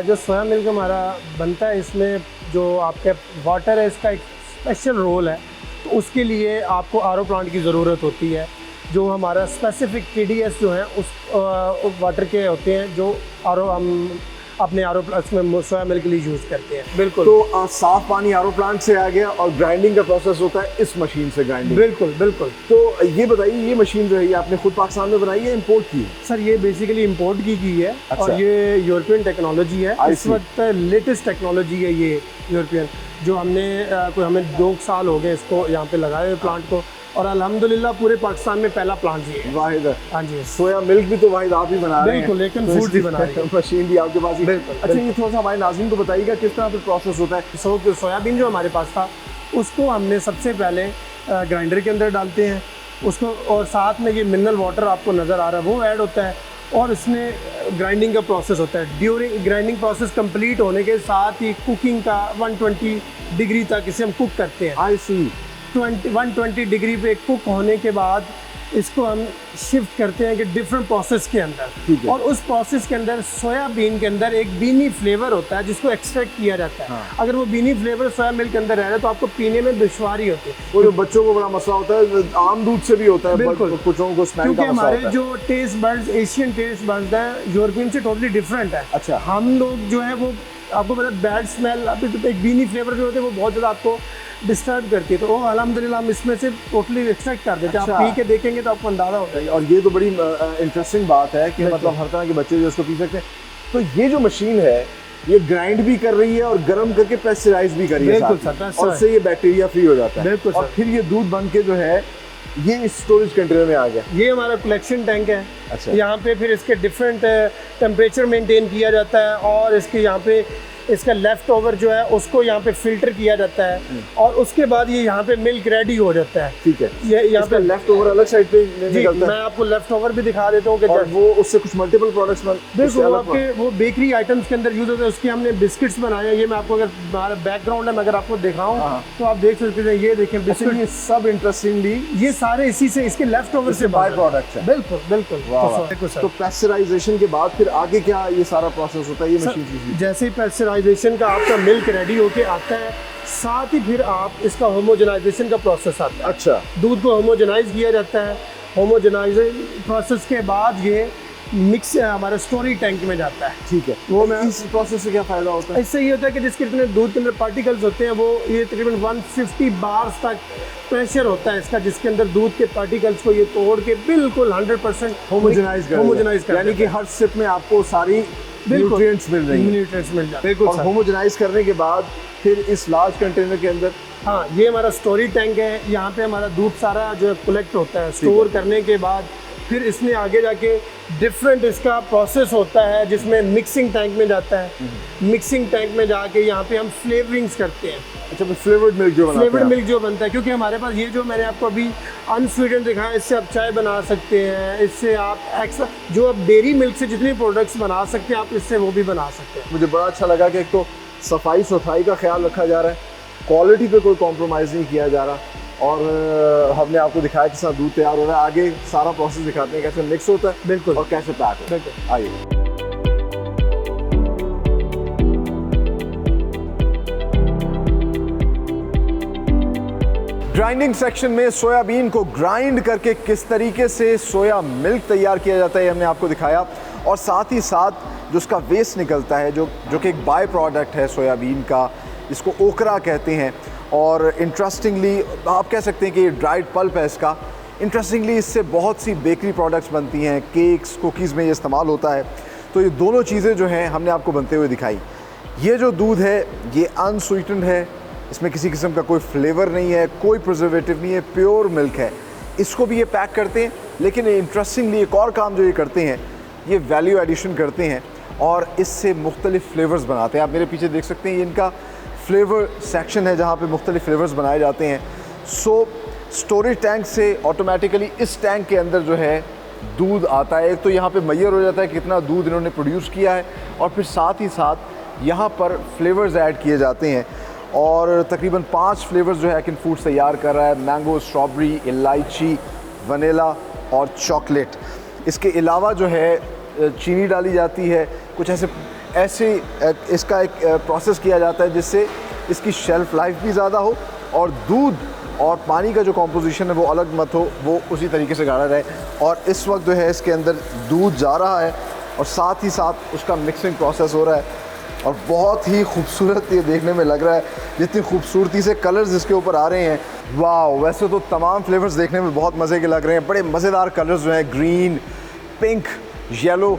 जो सोया मिल्क हमारा बनता है इसमें जो आपके वाटर है इसका एक स्पेशल रोल है, तो उसके लिए आपको RO प्लांट की ज़रूरत होती है। जो हमारा स्पेसिफिक TDS जो है उस वाटर के होते हैं जो RO हम अपने RO प्लांट में सोया मिल्क के लिए यूज़ करते हैं। बिल्कुल। तो साफ़ पानी RO प्लांट से आ गया और ग्राइंडिंग का प्रोसेस होता है इस मशीन से ग्राइंडिंग? बिल्कुल बिल्कुल। तो ये बताइए, ये मशीन जो है ये आपने खुद पाकिस्तान में बनाई है, इम्पोर्ट की है? सर ये बेसिकली इम्पोर्ट की है। अच्छा। और ये यूरोपियन टेक्नोलॉजी है, इस वक्त लेटेस्ट टेक्नोलॉजी है ये यूरोपियन, जो हमें 2 साल हो गए इसको यहाँ पे लगाए हुए प्लांट को, और अल्हम्दुलिल्लाह पूरे पाकिस्तान में पहला प्लांट ये है। वाहिद। हाँ जी। सोया मिल्क भी तो वाहिद आप ही बना रहे हैं? बिल्कुल, लेकिन फूड भी बना रहे हैं। मशीन भी आपके पास ही? बिल्कुल। अच्छा, ये थोड़ा सा हमारे नाज़रीन को बताइएगा किस तरह से प्रोसेस होता है? सोयाबीन जो हमारे पास था उसको हमने सबसे पहले ग्राइंडर के अंदर डालते हैं उसको, और साथ में ये मिनरल वाटर आपको नज़र आ रहा है वो ऐड होता है, और इसमें ग्राइंडिंग का प्रोसेस होता है। ड्यूरिंग ग्राइंडिंग प्रोसेस कंप्लीट होने के साथ ही कुकिंग का 120 डिग्री तक इसे हम कुक करते हैं। आई सी। 120 डिग्री पे कुक होने के बाद इसको हम शिफ्ट करते हैं कि डिफरेंट प्रोसेस के अंदर, और उस प्रोसेस के अंदर सोयाबीन के अंदर एक बीनी फ्लेवर होता है जिसको एक्सट्रैक्ट किया जाता है। हाँ। अगर वो बीनी फ्लेवर सोया मिल्क के अंदर रह रहा है तो आपको पीने में दुश्वारी होती है। वो जो बच्चों को बड़ा मसला होता है, आम दूध से भी होता है। बिल्कुल। कुछ लोगों को स्मेल का क्योंकि मसला हमारे होता है। जो taste buds Asian taste buds है यूरोपियन से टोटली डिफरेंट है। अच्छा। हम लोग जो है वो आपको मतलब बैड स्मेल, एक बीनी फ्लेवर जो होते हैं वो बहुत ज़्यादा आपको डिस्टर्ब करती है, तो वो अल्हम्दुलिल्लाह हम इसमें से टोटली एक्सट्रैक्ट कर देते हैं। अच्छा। आप पी के देखेंगे तो आपको अंदाज़ा होता है। और ये तो बड़ी इंटरेस्टिंग बात है कि मतलब हर तरह के बच्चे जो इसको पी सकते हैं। तो ये जो मशीन है ये ग्राइंड भी कर रही है और गर्म करके प्रेशराइज भी कर रही है। बिल्कुल सर, और उससे ये बैक्टीरिया फ्री हो जाता है। बिल्कुल और सर। फिर ये दूध बन के जो है ये इस स्टोरेज कंटेनर में आ गया। ये हमारा कलेक्शन टैंक है। अच्छा। यहाँ पे फिर इसके डिफरेंट टेम्परेचर मेंटेन किया जाता है, और इसके यहाँ पे इसका लेफ्ट ओवर जो है उसको यहाँ पे फिल्टर किया जाता है, और उसके बाद ये यहाँ पे मिल्क रेडी हो जाता है। ठीक है। ये यहाँ पे लेफ्ट ओवर अलग साइड पे निकलता है। मैं आपको लेफ्ट ओवर भी दिखा देता हूँ कि और वो उससे कुछ मल्टीपल प्रोडक्ट्स बिल्कुल आपके वो बेकरी आइटम्स के अंदर यूज होते हैं। उसके हमने बिस्किट्स बनाए हैं। ये मैं आपको अगर हमारा बैकग्राउंड है मैं अगर आपको दिखाऊँ तो आप देख सकते हैं। ये देखें बिस्किट, ये सब इंटरेस्टिंगली ये सारे इसी से इसके लेफ्ट ओवर से बाय प्रोडक्ट है। बिल्कुल बिल्कुल। तो प्रेशराइजेशन के बाद फिर आगे क्या ये सारा प्रोसेस होता है? ये मशीन जैसे ही प्रेशराइजेशन का आपका मिल्क रेडी होके आता है, साथ ही फिर आप इसका होमोजेनाइजेशन का प्रोसेस आता है। अच्छा। दूध को होमोजेनाइज किया जाता है। होमोजेनाइजेशन प्रोसेस के बाद ये मिक्स हमारे स्टोरेज टैंक में जाता है। ठीक है। वो मैं इस प्रोसेस से क्या फ़ायदा होता है? इससे ये होता है कि जिसके इतने दूध के अंदर पार्टिकल्स होते हैं वो ये तकरीबन 150 बार्स तक प्रेशर होता है इसका, जिसके अंदर दूध के पार्टिकल्स को ये तोड़ के बिल्कुल 100% होमोजेनाइज कर, यानी कि हर सिप में आपको सारी न्यूट्रिएंट्स मिल रही हैं। न्यूट्रिएंट्स मिल जाते हैं। और होमोजेनाइज करने के बाद फिर इस लार्ज कंटेनर के अंदर, हाँ ये हमारा स्टोरेज टैंक है। यहाँ पे हमारा दूध सारा जो है कलेक्ट होता है। स्टोर करने के बाद फिर इसमें आगे जाके डिफरेंट इसका प्रोसेस होता है जिसमें मिक्सिंग टैंक में जाता है। मिक्सिंग टैंक में जाके यहाँ पे हम फ्लेवरिंग्स करते हैं। अच्छा, फ्लेवर्ड मिल्क जो बनाते हैं? फ्लेवर्ड मिल्क जो बनता है, क्योंकि हमारे पास ये जो मैंने आपको अभी अनस्वीटेंड दिखाया, इससे आप चाय बना सकते हैं, इससे आप एक्स्ट्रा जो आप डेयरी मिल्क से जितने प्रोडक्ट्स बना सकते हैं आप इससे वो भी बना सकते हैं। मुझे बड़ा अच्छा लगा कि एक तो सफाई सुथराई का ख्याल रखा जा रहा है क्वालिटी पे कोई कॉम्प्रोमाइज़ नहीं किया जा रहा और हमने आपको दिखाया किस तरह दूध तैयार हो रहा है। आगे सारा प्रोसेस दिखाते हैं कैसे मिक्स होता है बिल्कुल और कैसे पैक होता है। बिल्कुल। आइए। ग्राइंडिंग सेक्शन में सोयाबीन को ग्राइंड करके किस तरीके से सोया मिल्क तैयार किया जाता है हमने आपको दिखाया, और साथ ही साथ जो उसका वेस्ट निकलता है जो कि एक बाय प्रोडक्ट है सोयाबीन का, इसको ओकरा कहते हैं। और इंटरेस्टिंगली आप कह सकते हैं कि ये ड्राइड पल्प है इसका। इंटरेस्टिंगली इससे बहुत सी बेकरी प्रोडक्ट्स बनती हैं, केक्स कुकीज़ में ये इस्तेमाल होता है। तो ये दोनों चीज़ें जो हैं हमने आपको बनते हुए दिखाई। ये जो दूध है ये अनस्वीटेंड है, इसमें किसी किस्म का कोई फ्लेवर नहीं है, कोई प्रिजर्वेटिव नहीं है, प्योर मिल्क है। इसको भी ये पैक करते हैं, लेकिन इंटरेस्टिंगली एक और काम जो ये करते हैं, ये वैल्यू एडिशन करते हैं और इससे मुख्तलिफ फ्लेवर्स बनाते हैं। आप मेरे पीछे देख सकते हैं ये इनका फ्लेवर सेक्शन है जहाँ पे मुख्तलिफ फ्लेवर्स बनाए जाते हैं। सो स्टोरेज टैंक से ऑटोमेटिकली इस टैंक के अंदर जो है दूध आता है। एक तो यहाँ पे मैयर हो जाता है कितना दूध इन्होंने प्रोड्यूस किया है, और फिर साथ ही साथ यहाँ पर फ्लेवर्स ऐड किए जाते हैं। और तकरीबन 5 फ्लेवर्स जो है एकिन फूड्स तैयार कर रहा है, मैंगो, स्ट्रॉबेरी, इलायची, वनीला और चॉकलेट। इसके अलावा जो है चीनी डाली जाती है, कुछ ऐसे इसका एक प्रोसेस किया जाता है जिससे इसकी शेल्फ़ लाइफ भी ज़्यादा हो और दूध और पानी का जो कॉम्पोजिशन है वो अलग मत हो, वो उसी तरीके से गाढ़ा रहे। और इस वक्त जो है इसके अंदर दूध जा रहा है और साथ ही साथ उसका मिक्सिंग प्रोसेस हो रहा है और बहुत ही खूबसूरत ये देखने में लग रहा है, जितनी खूबसूरती से कलर्स इसके ऊपर आ रहे हैं। वाह, वैसे तो तमाम फ्लेवर्स देखने में बहुत मज़े के लग रहे हैं, बड़े मज़ेदार कलर्स जो हैं, ग्रीन, पिंक, येलो,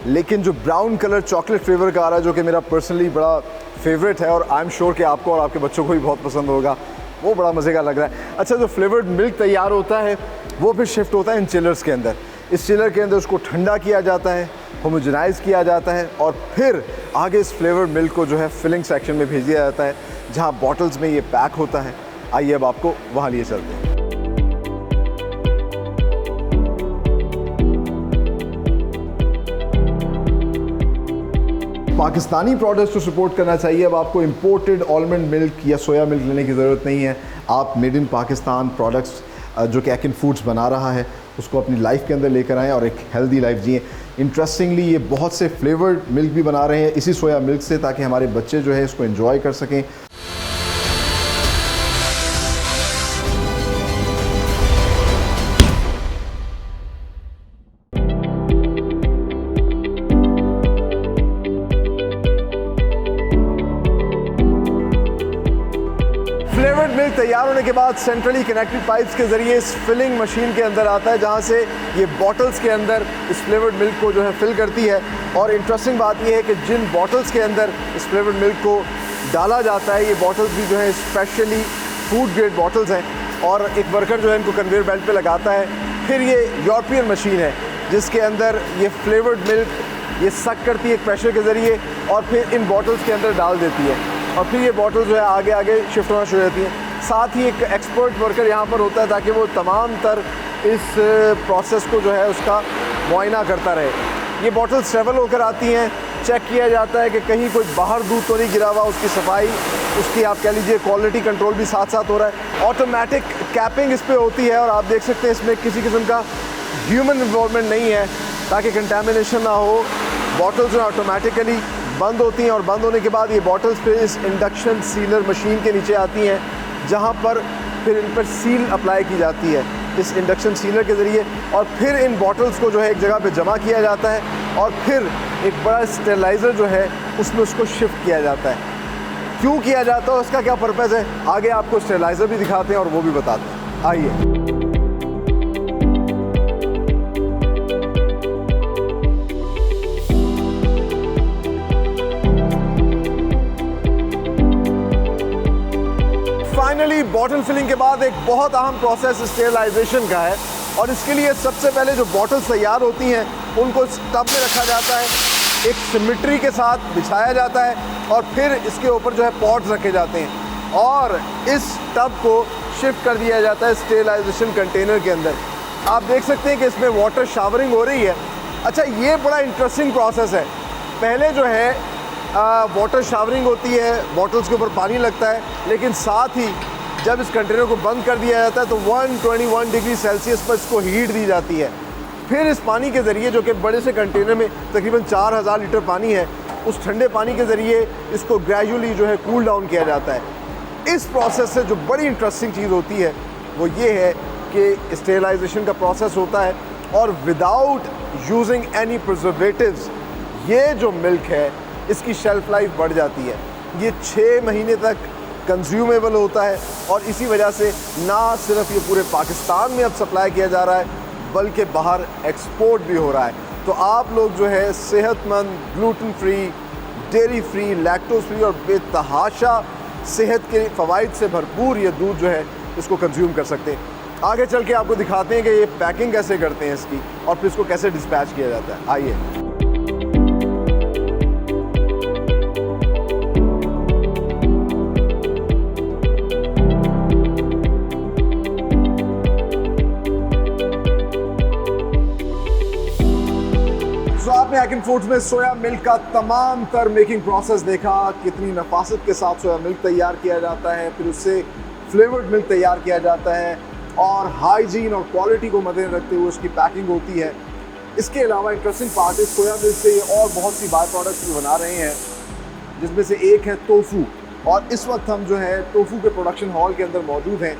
लेकिन जो ब्राउन कलर चॉकलेट फ्लेवर का आ रहा है जो कि मेरा पर्सनली बड़ा फेवरेट है और आई एम श्योर कि आपको और आपके बच्चों को भी बहुत पसंद होगा, वो बड़ा मज़े का लग रहा है। अच्छा, जो फ्लेवर्ड मिल्क तैयार होता है वो फिर शिफ्ट होता है इन चिलर्स के अंदर। इस चिलर के अंदर उसको ठंडा किया जाता है, होमोजेनाइज किया जाता है और फिर आगे इस फ्लेवर्ड मिल्क को जो है फिलिंग सेक्शन में भेज दिया जाता है जहां बॉटल्स में ये पैक होता है। आइए अब आपको वहां लिए चलते हैं। पाकिस्तानी प्रोडक्ट्स को सपोर्ट करना चाहिए। अब आपको इंपोर्टेड आलमंड मिल्क या सोया मिल्क लेने की ज़रूरत नहीं है। आप मेड इन पाकिस्तान प्रोडक्ट्स जो कि एकिन फूड्स बना रहा है उसको अपनी लाइफ के अंदर लेकर आएँ और एक हेल्दी लाइफ जिए। इंटरेस्टिंगली ये बहुत से फ्लेवर्ड मिल्क भी बना रहे हैं इसी सोया मिल्क से, ताकि हमारे बच्चे जो है इसको एंजॉय कर सकें। फ्लेवर्ड मिल्क तैयार होने के बाद सेंट्रली कनेक्टेड पाइप्स के ज़रिए इस फिलिंग मशीन के अंदर आता है, जहां से ये बॉटल्स के अंदर इस फ्लेवर्ड मिल्क को जो है फिल करती है। और इंटरेस्टिंग बात ये है कि जिन बॉटल्स के अंदर इस फ्लेवर्ड मिल्क को डाला जाता है, ये बॉटल्स भी जो है स्पेशली फूड ग्रेड बॉटल्स हैं और एक वर्कर जो है इनको कन्वेयर बेल्ट पे लगाता है। फिर ये यूरोपियन मशीन है जिसके अंदर ये फ्लेवर्ड मिल्क ये सक करती है एक प्रेशर के ज़रिए और फिर इन बॉटल्स के अंदर डाल देती है और फिर ये बॉटल जो है आगे आगे शिफ्ट होना शुरू हो जाती है। साथ ही एक एक्सपर्ट वर्कर यहाँ पर होता है ताकि वो तमाम तर इस प्रोसेस को जो है उसका मुआयना करता रहे। ये बॉटल्स ट्रेवल होकर आती हैं, चेक किया जाता है कि कहीं कोई बाहर दूध तो नहीं गिरा हुआ, उसकी सफाई, उसकी आप कह लीजिए क्वालिटी कंट्रोल भी साथ साथ हो रहा है। ऑटोमेटिक कैपिंग इस पर होती है और आप देख सकते हैं इसमें किसी किस्म का ह्यूमन इन्वॉल्वमेंट नहीं है ताकि कंटेमिनेशन ना हो। बॉटल्स जो ऑटोमेटिकली बंद होती हैं और बंद होने के बाद ये बॉटल्स फिर इस इंडक्शन सीलर मशीन के नीचे आती हैं जहाँ पर फिर इन पर सील अप्लाई की जाती है इस इंडक्शन सीलर के ज़रिए और फिर इन बॉटल्स को जो है एक जगह पे जमा किया जाता है और फिर एक बड़ा स्टेरलाइज़र जो है उसमें उसको शिफ्ट किया जाता है। क्यों किया जाता है, उसका क्या पर्पज़ है, आगे आपको स्टेरलाइज़र भी दिखाते हैं और वो भी बताते हैं। आइए। फाइनली बॉटल फिलिंग के बाद एक बहुत अहम प्रोसेस स्टेरलाइजेशन का है और इसके लिए सबसे पहले जो बॉटल्स तैयार होती हैं उनको इस टब में रखा जाता है, एक सिमेट्री के साथ बिछाया जाता है और फिर इसके ऊपर जो है पॉट्स रखे जाते हैं और इस टब को शिफ्ट कर दिया जाता है स्टेरलाइजेशन कंटेनर के अंदर। आप देख सकते हैं कि इसमें वाटर शावरिंग हो रही है। अच्छा, ये बड़ा इंटरेस्टिंग प्रोसेस है। पहले जो है वाटर शावरिंग होती है, बॉटल्स के ऊपर पानी लगता है, लेकिन साथ ही जब इस कंटेनर को बंद कर दिया जाता है तो 121 डिग्री सेल्सियस पर इसको हीट दी जाती है। फिर इस पानी के ज़रिए, जो कि बड़े से कंटेनर में तकरीबन 4000 लीटर पानी है, उस ठंडे पानी के ज़रिए इसको ग्रेजुअली जो है कूल डाउन किया जाता है। इस प्रोसेस से जो बड़ी इंटरेस्टिंग चीज़ होती है वो ये है कि स्टेरिलाइजेशन का प्रोसेस होता है और विदाउट यूजिंग एनी प्रिजर्वेटिव्स ये जो मिल्क है इसकी शेल्फ लाइफ बढ़ जाती है। ये 6 महीने तक कंज्यूमेबल होता है और इसी वजह से ना सिर्फ ये पूरे पाकिस्तान में अब सप्लाई किया जा रहा है बल्कि बाहर एक्सपोर्ट भी हो रहा है। तो आप लोग जो है सेहतमंद, gluten free, dairy free, lactose free और बेतहाशा सेहत के फ़वाइद से भरपूर ये दूध जो है इसको कंज्यूम कर सकते हैं। आगे चल के आपको दिखाते हैं कि ये पैकिंग कैसे करते हैं इसकी और फिर इसको कैसे डिस्पैच किया जाता है। आइए। आपने एकिन फूड्स में सोया मिल्क का तमाम तर मेकिंग प्रोसेस देखा, कितनी नफासत के साथ सोया मिल्क तैयार किया जाता है, फिर उससे फ्लेवर्ड मिल्क तैयार किया जाता है और हाइजीन और क्वालिटी को मद्देनजर रखते हुए उसकी पैकिंग होती है। इसके अलावा इंटरेस्टिंग पार्ट इस सोया मिल्क से ये और बहुत सी बाय प्रोडक्ट्स भी बना रहे हैं, जिसमें से एक है टोफू। और इस वक्त हम जो है टोफू के प्रोडक्शन हॉल के अंदर मौजूद हैं।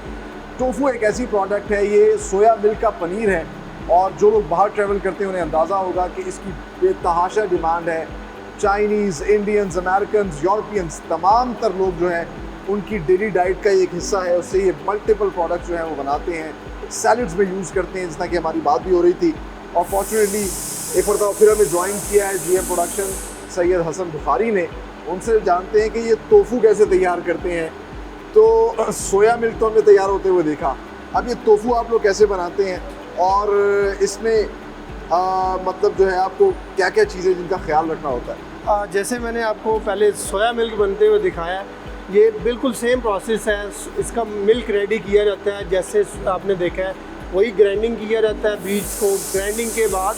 टोफू एक ऐसी प्रोडक्ट है, ये सोया मिल्क का पनीर है और जो लोग बाहर ट्रैवल करते हैं उन्हें अंदाज़ा होगा कि इसकी बेतहाशा डिमांड है। चाइनीज़, इंडियंस, अमेरिकन्स, यूरोपियंस, तमाम तर लोग जो हैं उनकी डेली डाइट का एक हिस्सा है। उससे ये मल्टीपल प्रोडक्ट्स जो हैं वो बनाते हैं, सैलड्स में यूज़ करते हैं, जितना कि हमारी बात भी हो रही थी। और फॉर्चुनेटली एक मरतबा फिर हमें ज्वाइन किया है GM प्रोडक्शन सैयद हसन बुखारी ने। उनसे जानते हैं कि ये टोफू कैसे तैयार करते हैं। तो सोया मिल्क तो हमने तैयार होते हुए देखा, अब ये टोफू आप लोग कैसे बनाते हैं और इसमें मतलब जो है आपको क्या क्या चीज़ें जिनका ख्याल रखना होता है? जैसे मैंने आपको पहले सोया मिल्क बनते हुए दिखाया, ये बिल्कुल सेम प्रोसेस है। इसका मिल्क रेडी किया जाता है जैसे आपने देखा है, वही ग्राइंडिंग किया जाता है। बीज को ग्राइंडिंग के बाद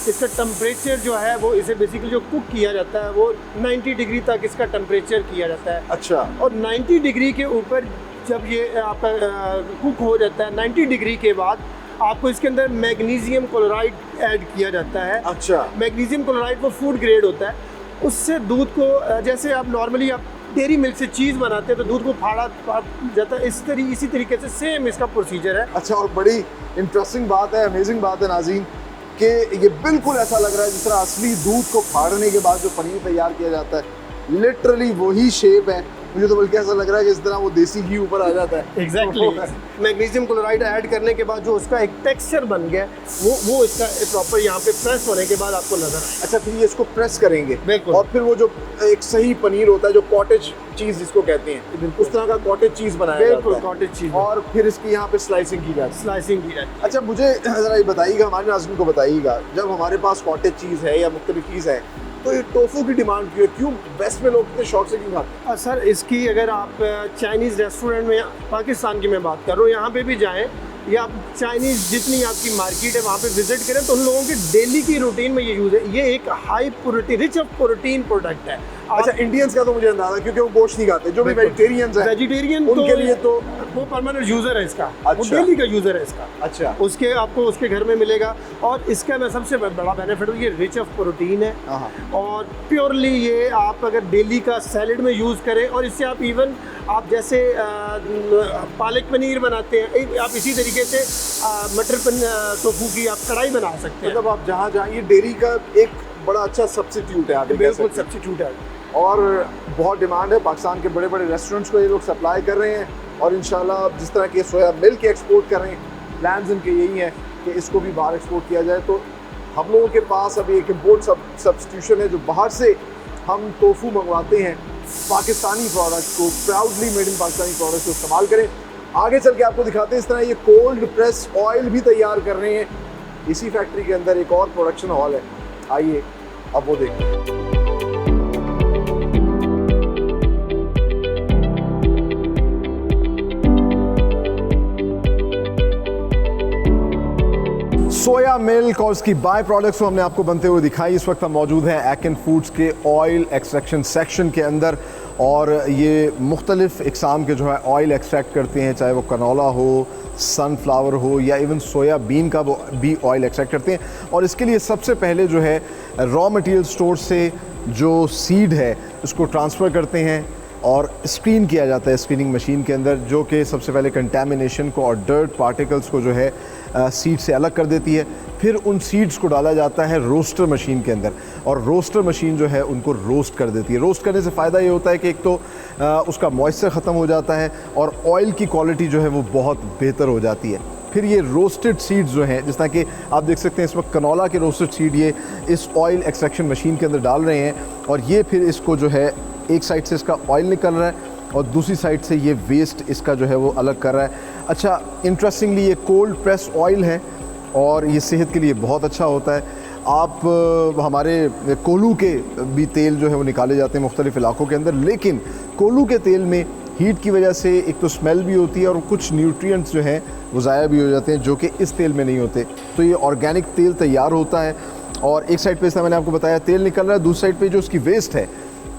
इसका टेम्परेचर जो है वो इसे बेसिकली जो कुक किया जाता है वो 90 डिग्री तक इसका टेम्परेचर किया जाता है। अच्छा। और 90 डिग्री के ऊपर जब ये आपका कुक हो जाता है, 90 डिग्री के बाद आपको इसके अंदर मैग्नीशियम क्लोराइड ऐड किया जाता है। अच्छा। मैग्नीशियम क्लोराइड वो फूड ग्रेड होता है। उससे दूध को, जैसे आप नॉर्मली आप डेयरी मिल्क से चीज़ बनाते हैं तो दूध को फाड़ा जाता है, इसी तरीके से सेम इसका प्रोसीजर है। अच्छा, और बड़ी इंटरेस्टिंग बात है, अमेजिंग बात है नाज़रीन, कि ये बिल्कुल ऐसा लग रहा है जिस तरह असली दूध को फाड़ने के बाद जो पनीर तैयार किया जाता है, लिटरली वही शेप है। मुझे तो बल्कि ऐसा लग रहा है कि इस तरह वो देसी घी ऊपर आ जाता है। एग्जैक्टली। मैग्नीशियम क्लोराइड ऐड करने के बाद जो उसका एक टेक्सचर बन गया वो इसका प्रॉपर यहाँ पे प्रेस होने के बाद आपको नजर आए। अच्छा, फिर ये इसको प्रेस करेंगे। बिल्कुल। और फिर वो जो एक सही पनीर होता है, जो कॉटेज चीज़ जिसको कहते हैं, उस तरह का कॉटेज चीज़ बनाया जाता है। बिल्कुल, कॉटेज चीज़। और फिर इसकी यहाँ पे स्लाइसिंग की जाती है। स्लाइसिंग की जाती है। अच्छा, मुझे ज़रा ये बताइएगा, हमारे नाज़रीन को बताइएगा, जब हमारे पास कॉटेज चीज़ है या मुख्तलिफ चीज़ है तो ये टोफू की डिमांड क्यों है? क्यों वेस्ट में लोग इतने शौक से क्यों खाते हैं? सर, इसकी अगर आप चाइनीज़ रेस्टोरेंट में, पाकिस्तान की मैं बात कर रहा हूँ, यहाँ पे भी जाएँ या आप चाइनीज़ जितनी आपकी मार्केट है वहाँ पे विजिट करें तो उन लोगों की डेली की रूटीन में ये यूज़ है। ये एक high protein, rich of protein product है। अच्छा, इंडियंस का तो मुझे अंदाजा, क्योंकि वो गोश्त नहीं खाते, जो भी वेजिटेरियंस हैं, वेजिटेरियन उनके लिए तो वो परमानेंट यूज़र है इसका। अच्छा। वो डेली का यूज़र है इसका। अच्छा। उसके आपको उसके घर में मिलेगा। और इसका मैं सबसे बड़ा बेनिफिट है, ये रिच ऑफ प्रोटीन है और प्योरली ये आप अगर डेली का सैलेड में यूज़ करें, और इससे आप इवन आप जैसे पालक पनीर बनाते हैं, आप इसी तरीके से मटर टोफू की आप कढ़ाई बना सकते हैं। मतलब आप जहाँ ये डेयरी का एक बड़ा अच्छा सब्स्टिट्यूट है, आप बिल्कुल सब्स्टिट्यूट है और बहुत डिमांड है। पाकिस्तान के बड़े बड़े रेस्टोरेंट्स को ये लोग सप्लाई कर रहे हैं और इंशाल्लाह जिस तरह के सोया मिल्क एक्सपोर्ट कर रहे हैं, प्लान्स इनके यही हैं कि इसको भी बाहर एक्सपोर्ट किया जाए। तो हम लोगों के पास अभी एक इम्पोर्ट सब्स्टिट्यूशन है, जो बाहर से हम टोफू मंगवाते हैं, पाकिस्तानी प्रोडक्ट्स को, proudly made in Pakistani products को इस्तेमाल करें। आगे चल के आपको दिखाते हैं, इस तरह ये कोल्ड प्रेस ऑयल भी तैयार कर रहे हैं। इसी फैक्ट्री के अंदर एक और प्रोडक्शन हॉल है, आइए अब वो देखते हैं। सोया मिल्क और उसकी बाय प्रोडक्ट्स को हमने आपको बनते हुए दिखाई। इस वक्त हम मौजूद हैं एकेन फूड्स के ऑयल एक्सट्रैक्शन सेक्शन के अंदर, और ये मुख्तलिफ इकसाम के जो है ऑयल एक्सट्रैक्ट करते हैं, चाहे वो कनोला हो, सनफ्लावर हो या इवन सोयाबीन का वो भी ऑयल एक्सट्रैक्ट करते हैं। और इसके लिए सबसे पहले जो है रॉ मटेरियल स्टोर से जो सीड है उसको ट्रांसफ़र करते हैं और स्क्रीन किया जाता है स्क्रीनिंग मशीन के अंदर, जो कि सबसे पहले कंटेमिनेशन को और डर्ट पार्टिकल्स को जो है सीड से अलग कर देती है। फिर उन सीड्स को डाला जाता है रोस्टर मशीन के अंदर, और रोस्टर मशीन जो है उनको रोस्ट कर देती है। रोस्ट करने से फ़ायदा ये होता है कि एक तो उसका मॉइस्चर ख़त्म हो जाता है और ऑयल की क्वालिटी जो है वो बहुत बेहतर हो जाती है। फिर ये रोस्टेड सीड्स जो हैं, जिस तरह कि आप देख सकते हैं इस वक्त कनोला के रोस्टेड सीड ये इस ऑयल एक्सट्रैक्शन मशीन के अंदर डाल रहे हैं, और ये फिर इसको जो है एक साइड से इसका ऑयल निकल रहा है और दूसरी साइड से ये वेस्ट इसका जो है वो अलग कर रहा है। अच्छा, इंटरेस्टिंगली ये कोल्ड प्रेस ऑयल है और ये सेहत के लिए बहुत अच्छा होता है। आप हमारे कोलू के भी तेल जो है वो निकाले जाते हैं मुख्तलिफ़ इलाकों के अंदर, लेकिन कोलू के तेल में हीट की वजह से एक तो स्मेल भी होती है और कुछ न्यूट्रिएंट्स जो हैं वो ज़ाया भी हो जाते हैं, जो कि इस तेल में नहीं होते। तो ये ऑर्गेनिक तेल तैयार होता है, और एक साइड पे जैसा मैंने आपको बताया तेल निकल रहा है, दूसरी साइड पे जो उसकी वेस्ट है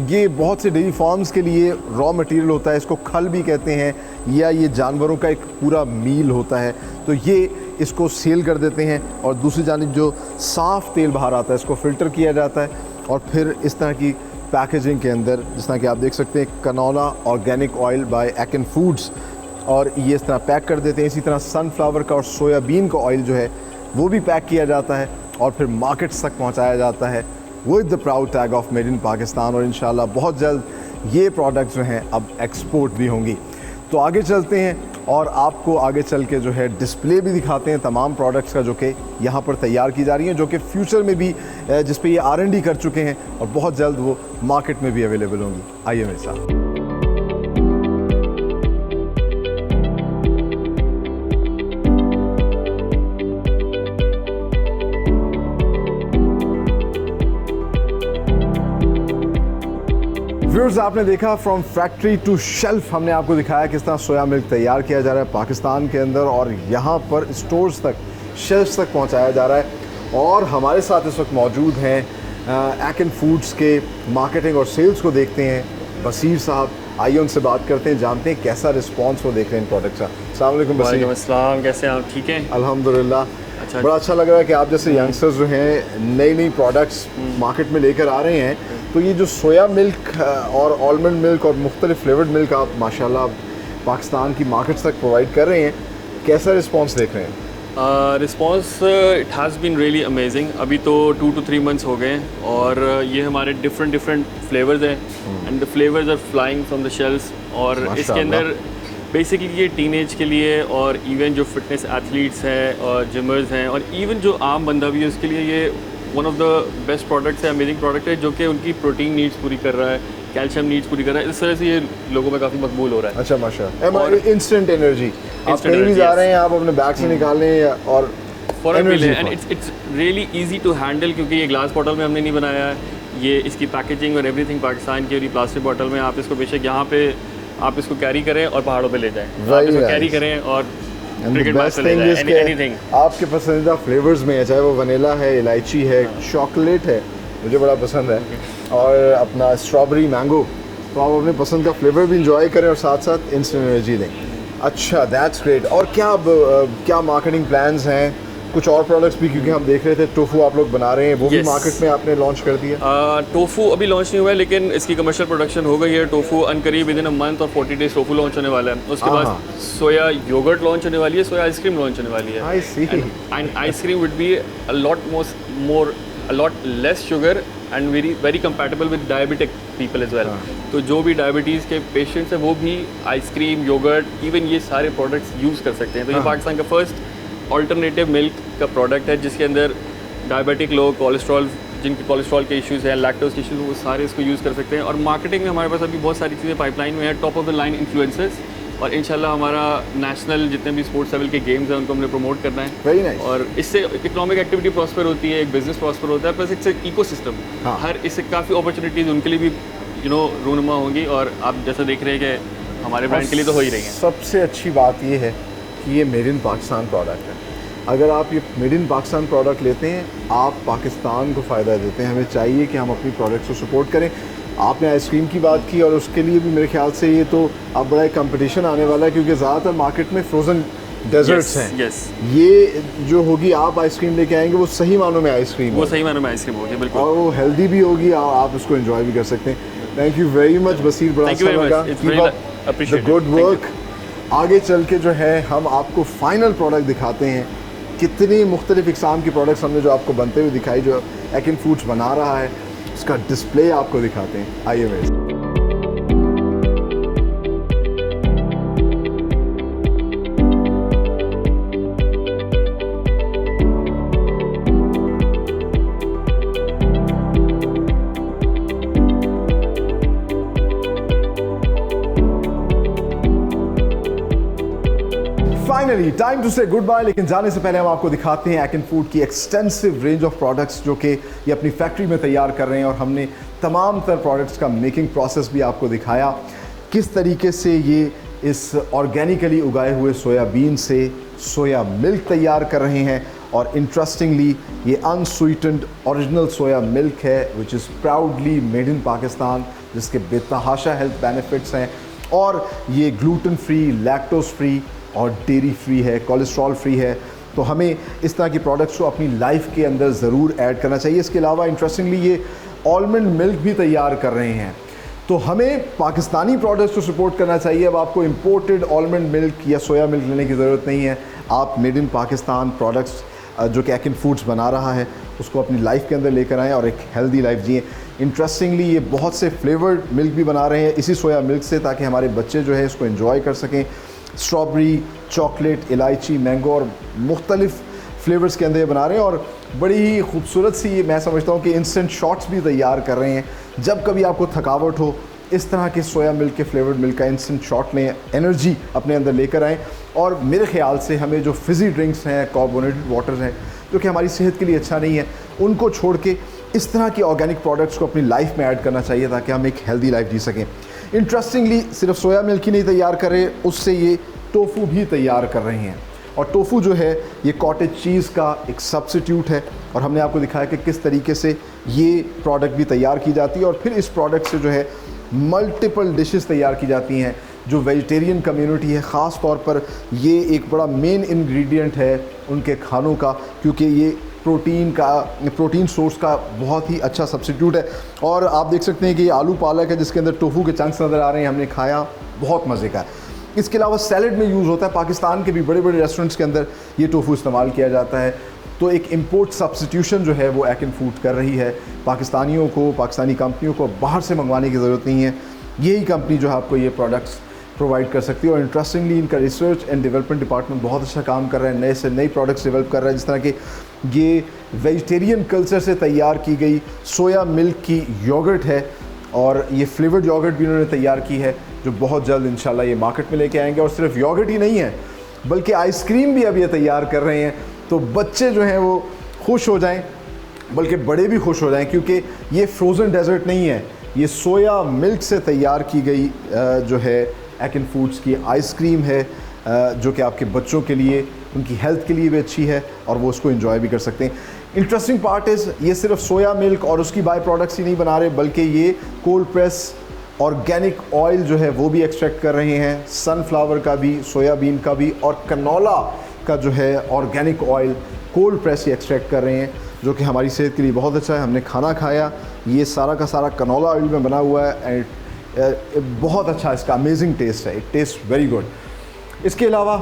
ये बहुत से डेयरी फार्म्स के लिए रॉ मटेरियल होता है, इसको खल भी कहते हैं, या ये जानवरों का एक पूरा मील होता है। तो ये इसको सेल कर देते हैं, और दूसरी जानिब जो साफ़ तेल बाहर आता है इसको फ़िल्टर किया जाता है, और फिर इस तरह की पैकेजिंग के अंदर, जिस तरह कि आप देख सकते हैं कनोला ऑर्गेनिक ऑयल बाय एकेन फूड्स, और ये इस तरह पैक कर देते हैं। इसी तरह सनफ्लावर का और सोयाबीन का ऑयल जो है वो भी पैक किया जाता है और फिर मार्केट्स तक पहुँचाया जाता है with the proud tag of made in Pakistan. और इंशाल्लाह बहुत जल्द ये प्रोडक्ट्स जो हैं अब एक्सपोर्ट भी होंगी। तो आगे चलते हैं और आपको आगे चल के जो है डिस्प्ले भी दिखाते हैं तमाम प्रोडक्ट्स का, जो कि यहाँ पर तैयार की जा रही हैं, जो कि फ्यूचर में भी जिस पे ये R&D कर चुके हैं और बहुत जल्द वो मार्केट में भी अवेलेबल होंगी। आइए मेरे साथ। व्यूअर्स, आपने देखा फ्रॉम फैक्ट्री टू शेल्फ, हमने आपको दिखाया किस तरह सोया मिल्क तैयार किया जा रहा है पाकिस्तान के अंदर, और यहाँ पर स्टोर्स तक, शेल्फ्स तक पहुँचाया जा रहा है। और हमारे साथ इस वक्त मौजूद हैं एकेन फूड्स के मार्केटिंग और सेल्स को देखते हैं बसीर साहब। आइए उनसे बात करते हैं, जानते हैं कैसा रिस्पॉन्स वो देख रहे हैं इन प्रोडक्ट्स का। अस्सलाम वालेकुम बसीर। वालेकुम अस्सलाम, कैसे हैं आप? ठीक हैं अल्हम्दुलिल्लाह। अच्छा, बड़ा अच्छा लग रहा है कि आप जैसे यंगस्टर्स जो हैं नई नई प्रोडक्ट्स मार्केट में लेकर आ रहे हैं। तो ये जो सोया मिल्क और आलमंड मिल्क और मुख्तलिफ फ्लेवर्ड मिल्क आप माशाल्लाह पाकिस्तान की मार्केट्स तक प्रोवाइड कर रहे हैं, कैसा रिस्पॉन्स देख रहे हैं? Response it has been really amazing. अभी तो 2 to 3 months हो गए हैं, और ये हमारे डिफरेंट फ्लेवर्स हैं, and the flavours are flying from the shelves. और इसके अंदर बेसिकली ये टीनेज के लिए, और इवन जो फिटनेस एथलीट्स हैं और जिमर्स हैं, और इवन जो आम बंदा भी है उसके लिए ये one of the best products है, अमेजिंग प्रोडक्ट है, जो कि उनकी प्रोटीन नीड्स पूरी कर रहा है, कैल्शियम नीड्स पूरी कर रहा है। इस तरह से ये लोगों में काफ़ी मकबूल हो रहा है। अच्छा, माशाल्लाह। इंस्टेंट एनर्जी, आप कहीं भी जा रहे हैं, आप अपने बैग से निकाल लें और फ़ौरन मिले, and it's really easy to handle, क्योंकि ये ग्लास बॉटल में हमने नहीं बनाया है। ये इसकी पैकेजिंग और एवरीथिंग पाकिस्तान की, और ये प्लास्टिक बॉटल में आप इसको बेशक यहाँ पे आप इसको कैरी करें और पहाड़ों पे ले जाएं, आप इसको कैरी करें और क्रिकेट मैच पे ले जाएं, एनीथिंग। आपके पसंदीदा फ्लेवर्स में है, चाहे वो वनीला है, इलायची है, चॉकलेट है, मुझे बड़ा पसंद है, और अपना स्ट्रॉबेरी मैंगो, तो आप अपने पसंद का फ्लेवर भी इंजॉय करें और साथ साथ इंस्टेंट एनर्जी दें। अच्छा, दैट्स ग्रेट। और क्या मार्केटिंग प्लान्स हैं? कुछ और प्रोडक्ट्स भी, क्योंकि हम देख रहे थे टोफू आप लोग बना रहे हैं, वो भी मार्केट में आपने लॉन्च कर दिया? टोफू अभी लॉन्च नहीं हुआ है, लेकिन इसकी कमर्शियल प्रोडक्शन हो गई है। टोफू अनकरीब विदिन अ मंथ और 40 days टोफू लॉन्च होने वाला है। उसके बाद सोया योगर्ट लॉन्च होने वाली है, सोया आइसक्रीम लॉन्च होने वाली है। I see. And ice cream would be a lot less sugar and very compatible with diabetic people as well. तो जो भी डायबिटीज़ के पेशेंट्स हैं वो भी आइसक्रीम, योगर्ट, इवन ये सारे प्रोडक्ट्स यूज़ कर सकते हैं। तो ये पाकिस्तान का फर्स्ट अल्टरनेटिव मिल्क का प्रोडक्ट है, जिसके अंदर डायबिटिक लोग, कोलेस्ट्रॉल, जिनके कोलेस्ट्रॉल के इश्यूज़ हैं, लैक्टोज के इश्यूज़, वो सारे इसको यूज़ कर सकते हैं। और मार्केटिंग में हमारे पास अभी बहुत सारी चीज़ें पाइपलाइन में है, top of the line influencers, और इंशाल्लाह हमारा नेशनल जितने भी स्पोर्ट्स लेवल के गेम्स हैं उनको हमने प्रमोट करना है। Very nice. और इससे इकोनॉमिक एक्टिविटी प्रॉस्पर होती है, एक बिजनेस प्रॉस्पर होता है, प्लस इट्स एक इकोसिस्टम। हर इससे काफ़ी अपॉर्चुनिटीज़ उनके लिए भी रूनुमा होंगी, और आप जैसा देख रहे हैं कि हमारे ब्रांड के लिए तो हो ही रही हैं। सबसे अच्छी बात ये है कि ये मेड इन पाकिस्तान प्रोडक्ट है। अगर आप ये मेड इन पाकिस्तान प्रोडक्ट लेते हैं, आप पाकिस्तान को फ़ायदा देते हैं। हमें चाहिए कि हम अपनी प्रोडक्ट्स को सपोर्ट करें। आपने आइसक्रीम की बात की और उसके लिए भी मेरे ख्याल से ये तो अब बड़ा एक कंपटीशन आने वाला है, क्योंकि ज़्यादातर मार्केट में फ्रोज़न डेजर्ट्स हैं। ये जो होगी, आप आइसक्रीम लेके आएंगे, वो सही मानों में आइसक्रीम, वो सही मानों में आइसक्रीम होगी, बिल्कुल, और वो हेल्दी भी होगी, आप उसको एंजॉय भी कर सकते हैं। थैंक यू वेरी मच बसीर, बड़ा अच्छा लगा, keep up the good work. आगे चल के जो है हम आपको फाइनल प्रोडक्ट दिखाते हैं, कितनी मुख्तलिफ इक़साम की प्रोडक्ट्स हमने जो आपको बनते हुए दिखाई, जो एकिन फूड्स बना रहा है, उसका डिस्प्ले आपको दिखाते हैं। आइए मेरे फाइनली टाइम टू से गुड बाय। लेकिन जाने से पहले हम आपको दिखाते हैं एकिन फूड की एक्सटेंसिव रेंज ऑफ प्रोडक्ट्स जो कि ये अपनी फैक्ट्री में तैयार कर रहे हैं, और हमने तमाम तर प्रोडक्ट्स का मेकिंग प्रोसेस भी आपको दिखाया, किस तरीके से ये इस ऑर्गेनिकली उगाए हुए सोयाबीन से सोया मिल्क तैयार कर रहे हैं। और इंटरेस्टिंगली ये अनस्वीटेंड ओरिजिनल सोया मिल्क है, which is proudly made in Pakistan, जिसके बेतहाशा हेल्थ बेनिफिट्स हैं, और ये ग्लूटेन फ्री, लैक्टोज फ्री और डेयरी फ्री है, कोलेस्ट्रॉल फ्री है। तो हमें इस तरह की प्रोडक्ट्स को अपनी लाइफ के अंदर ज़रूर ऐड करना चाहिए। इसके अलावा इंटरेस्टिंगली ये आलमंड मिल्क भी तैयार कर रहे हैं, तो हमें पाकिस्तानी प्रोडक्ट्स को सपोर्ट करना चाहिए। अब आपको इंपोर्टेड आलमंड मिल्क या सोया मिल्क लेने की ज़रूरत नहीं है। आप मेड इन पाकिस्तान प्रोडक्ट्स जो कि एकिन फूड्स बना रहा है, उसको अपनी लाइफ के अंदर लेकर आएँ और एक हेल्दी लाइफ जिए। इंटरेस्टिंगली ये बहुत से फ्लेवर्ड मिल्क भी बना रहे हैं इसी सोया मिल्क से, ताकि हमारे बच्चे जो है इसको एंजॉय कर सकें। स्ट्रॉबेरी, चॉकलेट, इलायची, मैंगो और मुख्तलिफ फ्लेवर्स के अंदर ये बना रहे हैं, और बड़ी ही खूबसूरत सी मैं समझता हूँ कि इंस्टेंट शॉट्स भी तैयार कर रहे हैं। जब कभी आपको थकावट हो, इस तरह के सोया मिल्क के फ्लेवर्ड मिल्क का इंस्टेंट शॉट लें, एनर्जी अपने अंदर लेकर आएँ। और मेरे ख्याल से हमें जो फिज़ी ड्रिंक्स हैं, कार्बोनेटेड वाटर्स हैं, जो कि हमारी सेहत के लिए अच्छा नहीं है, उनको छोड़ के इस तरह की ऑर्गेनिक प्रोडक्ट्स को अपनी लाइफ में ऐड करना चाहिए, ताकि हम एक हेल्दी लाइफ जी सकें। इंटरेस्टिंगली सिर्फ सोया मिल्क ही नहीं तैयार कर रहे, उससे ये टोफू भी तैयार कर रहे हैं। और टोफू जो है ये कॉटेज चीज़ का एक सब्स्टिट्यूट है, और हमने आपको दिखाया कि किस तरीके से ये प्रोडक्ट भी तैयार की जाती है, और फिर इस प्रोडक्ट से जो है मल्टीपल डिशेस तैयार की जाती हैं। जो वेजिटेरियन कम्युनिटी है, ख़ास तौर पर ये एक बड़ा मेन इंग्रेडिएंट है उनके खानों का, क्योंकि ये प्रोटीन सोर्स का बहुत ही अच्छा सब्स्टिट्यूट है। और आप देख सकते हैं कि ये आलू पालक है, जिसके अंदर टोफू के चंक्स नज़र आ रहे हैं, हमने खाया, बहुत मज़े का है। इसके अलावा सैलड में यूज़ होता है, पाकिस्तान के भी बड़े बड़े रेस्टोरेंट्स के अंदर ये टोफू इस्तेमाल किया जाता है। तो एक इंपोर्ट सब्स्टिट्यूशन जो है वो एकिन फूड कर रही है। पाकिस्तानियों को, पाकिस्तानी कंपनियों को बाहर से मंगवाने की ज़रूरत नहीं है, यही कंपनी जो है आपको ये प्रोडक्ट्स प्रोवाइड कर सकती है। और इंटरेस्टिंगली इनका रिसर्च एंड डेवलपमेंट डिपार्टमेंट बहुत अच्छा काम कर रहा है, नए से नई प्रोडक्ट्स डेवलप कर रहा है, जिस तरह के ये वेजिटेरियन कल्चर से तैयार की गई सोया मिल्क की योगर्ट है, और ये फ्लेवर्ड योगर्ट भी उन्होंने तैयार की है, जो बहुत जल्द इंशाल्लाह ये मार्केट में लेके आएंगे। और सिर्फ योगर्ट ही नहीं है, बल्कि आइसक्रीम भी अब ये तैयार कर रहे हैं। तो बच्चे जो हैं वो खुश हो जाएं, बल्कि बड़े भी खुश हो जाएं, क्योंकि ये फ्रोज़न डेजर्ट नहीं है, ये सोया मिल्क से तैयार की गई जो है एकिन फूड्स की आइसक्रीम है, जो कि आपके बच्चों के लिए, उनकी हेल्थ के लिए भी अच्छी है, और वो उसको एंजॉय भी कर सकते हैं। इंटरेस्टिंग पार्ट इज़ ये सिर्फ सोया मिल्क और उसकी बाय प्रोडक्ट्स ही नहीं बना रहे, बल्कि ये कोल्ड प्रेस ऑर्गेनिक ऑयल जो है वो भी एक्सट्रैक्ट कर रहे हैं, सनफ्लावर का भी, सोयाबीन का भी, और कनोला का जो है ऑर्गेनिक ऑयल कोल्ड प्रेस ही एक्सट्रैक्ट कर रहे हैं, जो कि हमारी सेहत के लिए बहुत अच्छा है। हमने खाना खाया, ये सारा का सारा कनोला ऑयल में बना हुआ है, एंड बहुत अच्छा इसका अमेजिंग टेस्ट है, इट टेस्ट वेरी गुड। इसके अलावा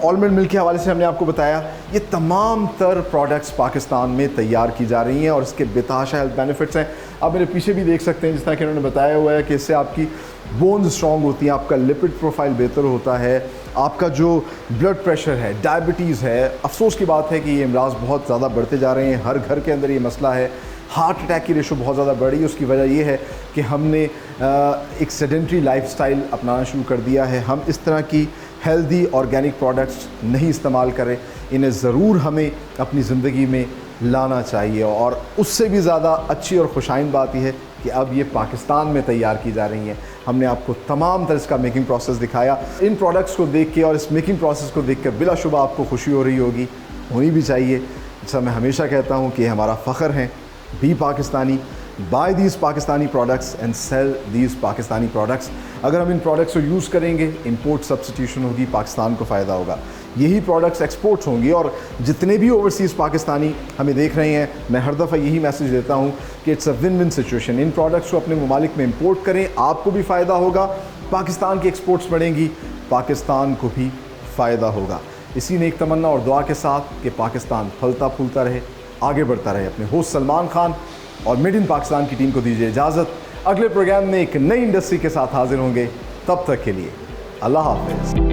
आलमंड मिल्क के हवाले से हमने आपको बताया, ये तमाम तर प्रोडक्ट्स पाकिस्तान में तैयार की जा रही हैं, और इसके बेतहाशा हेल्थ बेनिफिट्स हैं। आप मेरे पीछे भी देख सकते हैं, जिस तरह कि उन्होंने बताया हुआ है कि इससे आपकी बोन्स स्ट्रॉन्ग होती हैं, आपका लिपिड प्रोफाइल बेहतर होता है, आपका जो ब्लड प्रेशर है, डायबिटीज़ है। अफसोस की बात है कि ये अमराज बहुत ज़्यादा बढ़ते जा रहे हैं, हर घर के अंदर ये मसला है। हार्ट अटैक की रेशो बहुत ज़्यादा बढ़ी है, उसकी वजह ये है कि हमने एक सेडेंट्री लाइफस्टाइल अपनाना शुरू कर दिया है। हम इस तरह की हेल्दी ऑर्गेनिक प्रोडक्ट्स नहीं इस्तेमाल करें, इन्हें ज़रूर हमें अपनी ज़िंदगी में लाना चाहिए। और उससे भी ज़्यादा अच्छी और खुशाइन बात यह है कि अब ये पाकिस्तान में तैयार की जा रही हैं। हमने आपको तमाम तरह का मेकिंग प्रोसेस दिखाया। इन प्रोडक्ट्स को देख के और इस मेकिंग प्रोसेस को देख कर बिलाशुबा आपको खुशी हो रही होगी, होनी भी चाहिए। जैसा मैं हमेशा कहता हूँ कि हमारा फ़ख्र है, be Pakistani, buy these Pakistani products and sell these Pakistani products. अगर हम इन प्रोडक्ट्स को यूज़ करेंगे, इंपोर्ट सब्स्टिट्यूशन होगी, पाकिस्तान को फ़ायदा होगा, यही प्रोडक्ट्स एक्सपोर्ट्स होंगी। और जितने भी ओवरसीज़ पाकिस्तानी हमें देख रहे हैं, मैं हर दफ़ा यही मैसेज देता हूँ कि it's a win win situation. In products को अपने ममालिक में इंपोर्ट करें, आपको भी फ़ायदा होगा, पाकिस्तान की एक्सपोर्ट्स बढ़ेंगी, पाकिस्तान को भी फ़ायदा होगा। इसी नेक तमन्ना और दुआ के साथ कि पाकिस्तान फलता फूलता रहे, आगे बढ़ता रहे। अपने होस्ट सलमान खान और मेड इन पाकिस्तान की टीम को दीजिए इजाज़त। अगले प्रोग्राम में एक नई इंडस्ट्री के साथ हाजिर होंगे, तब तक के लिए अल्लाह हाफ़िज़।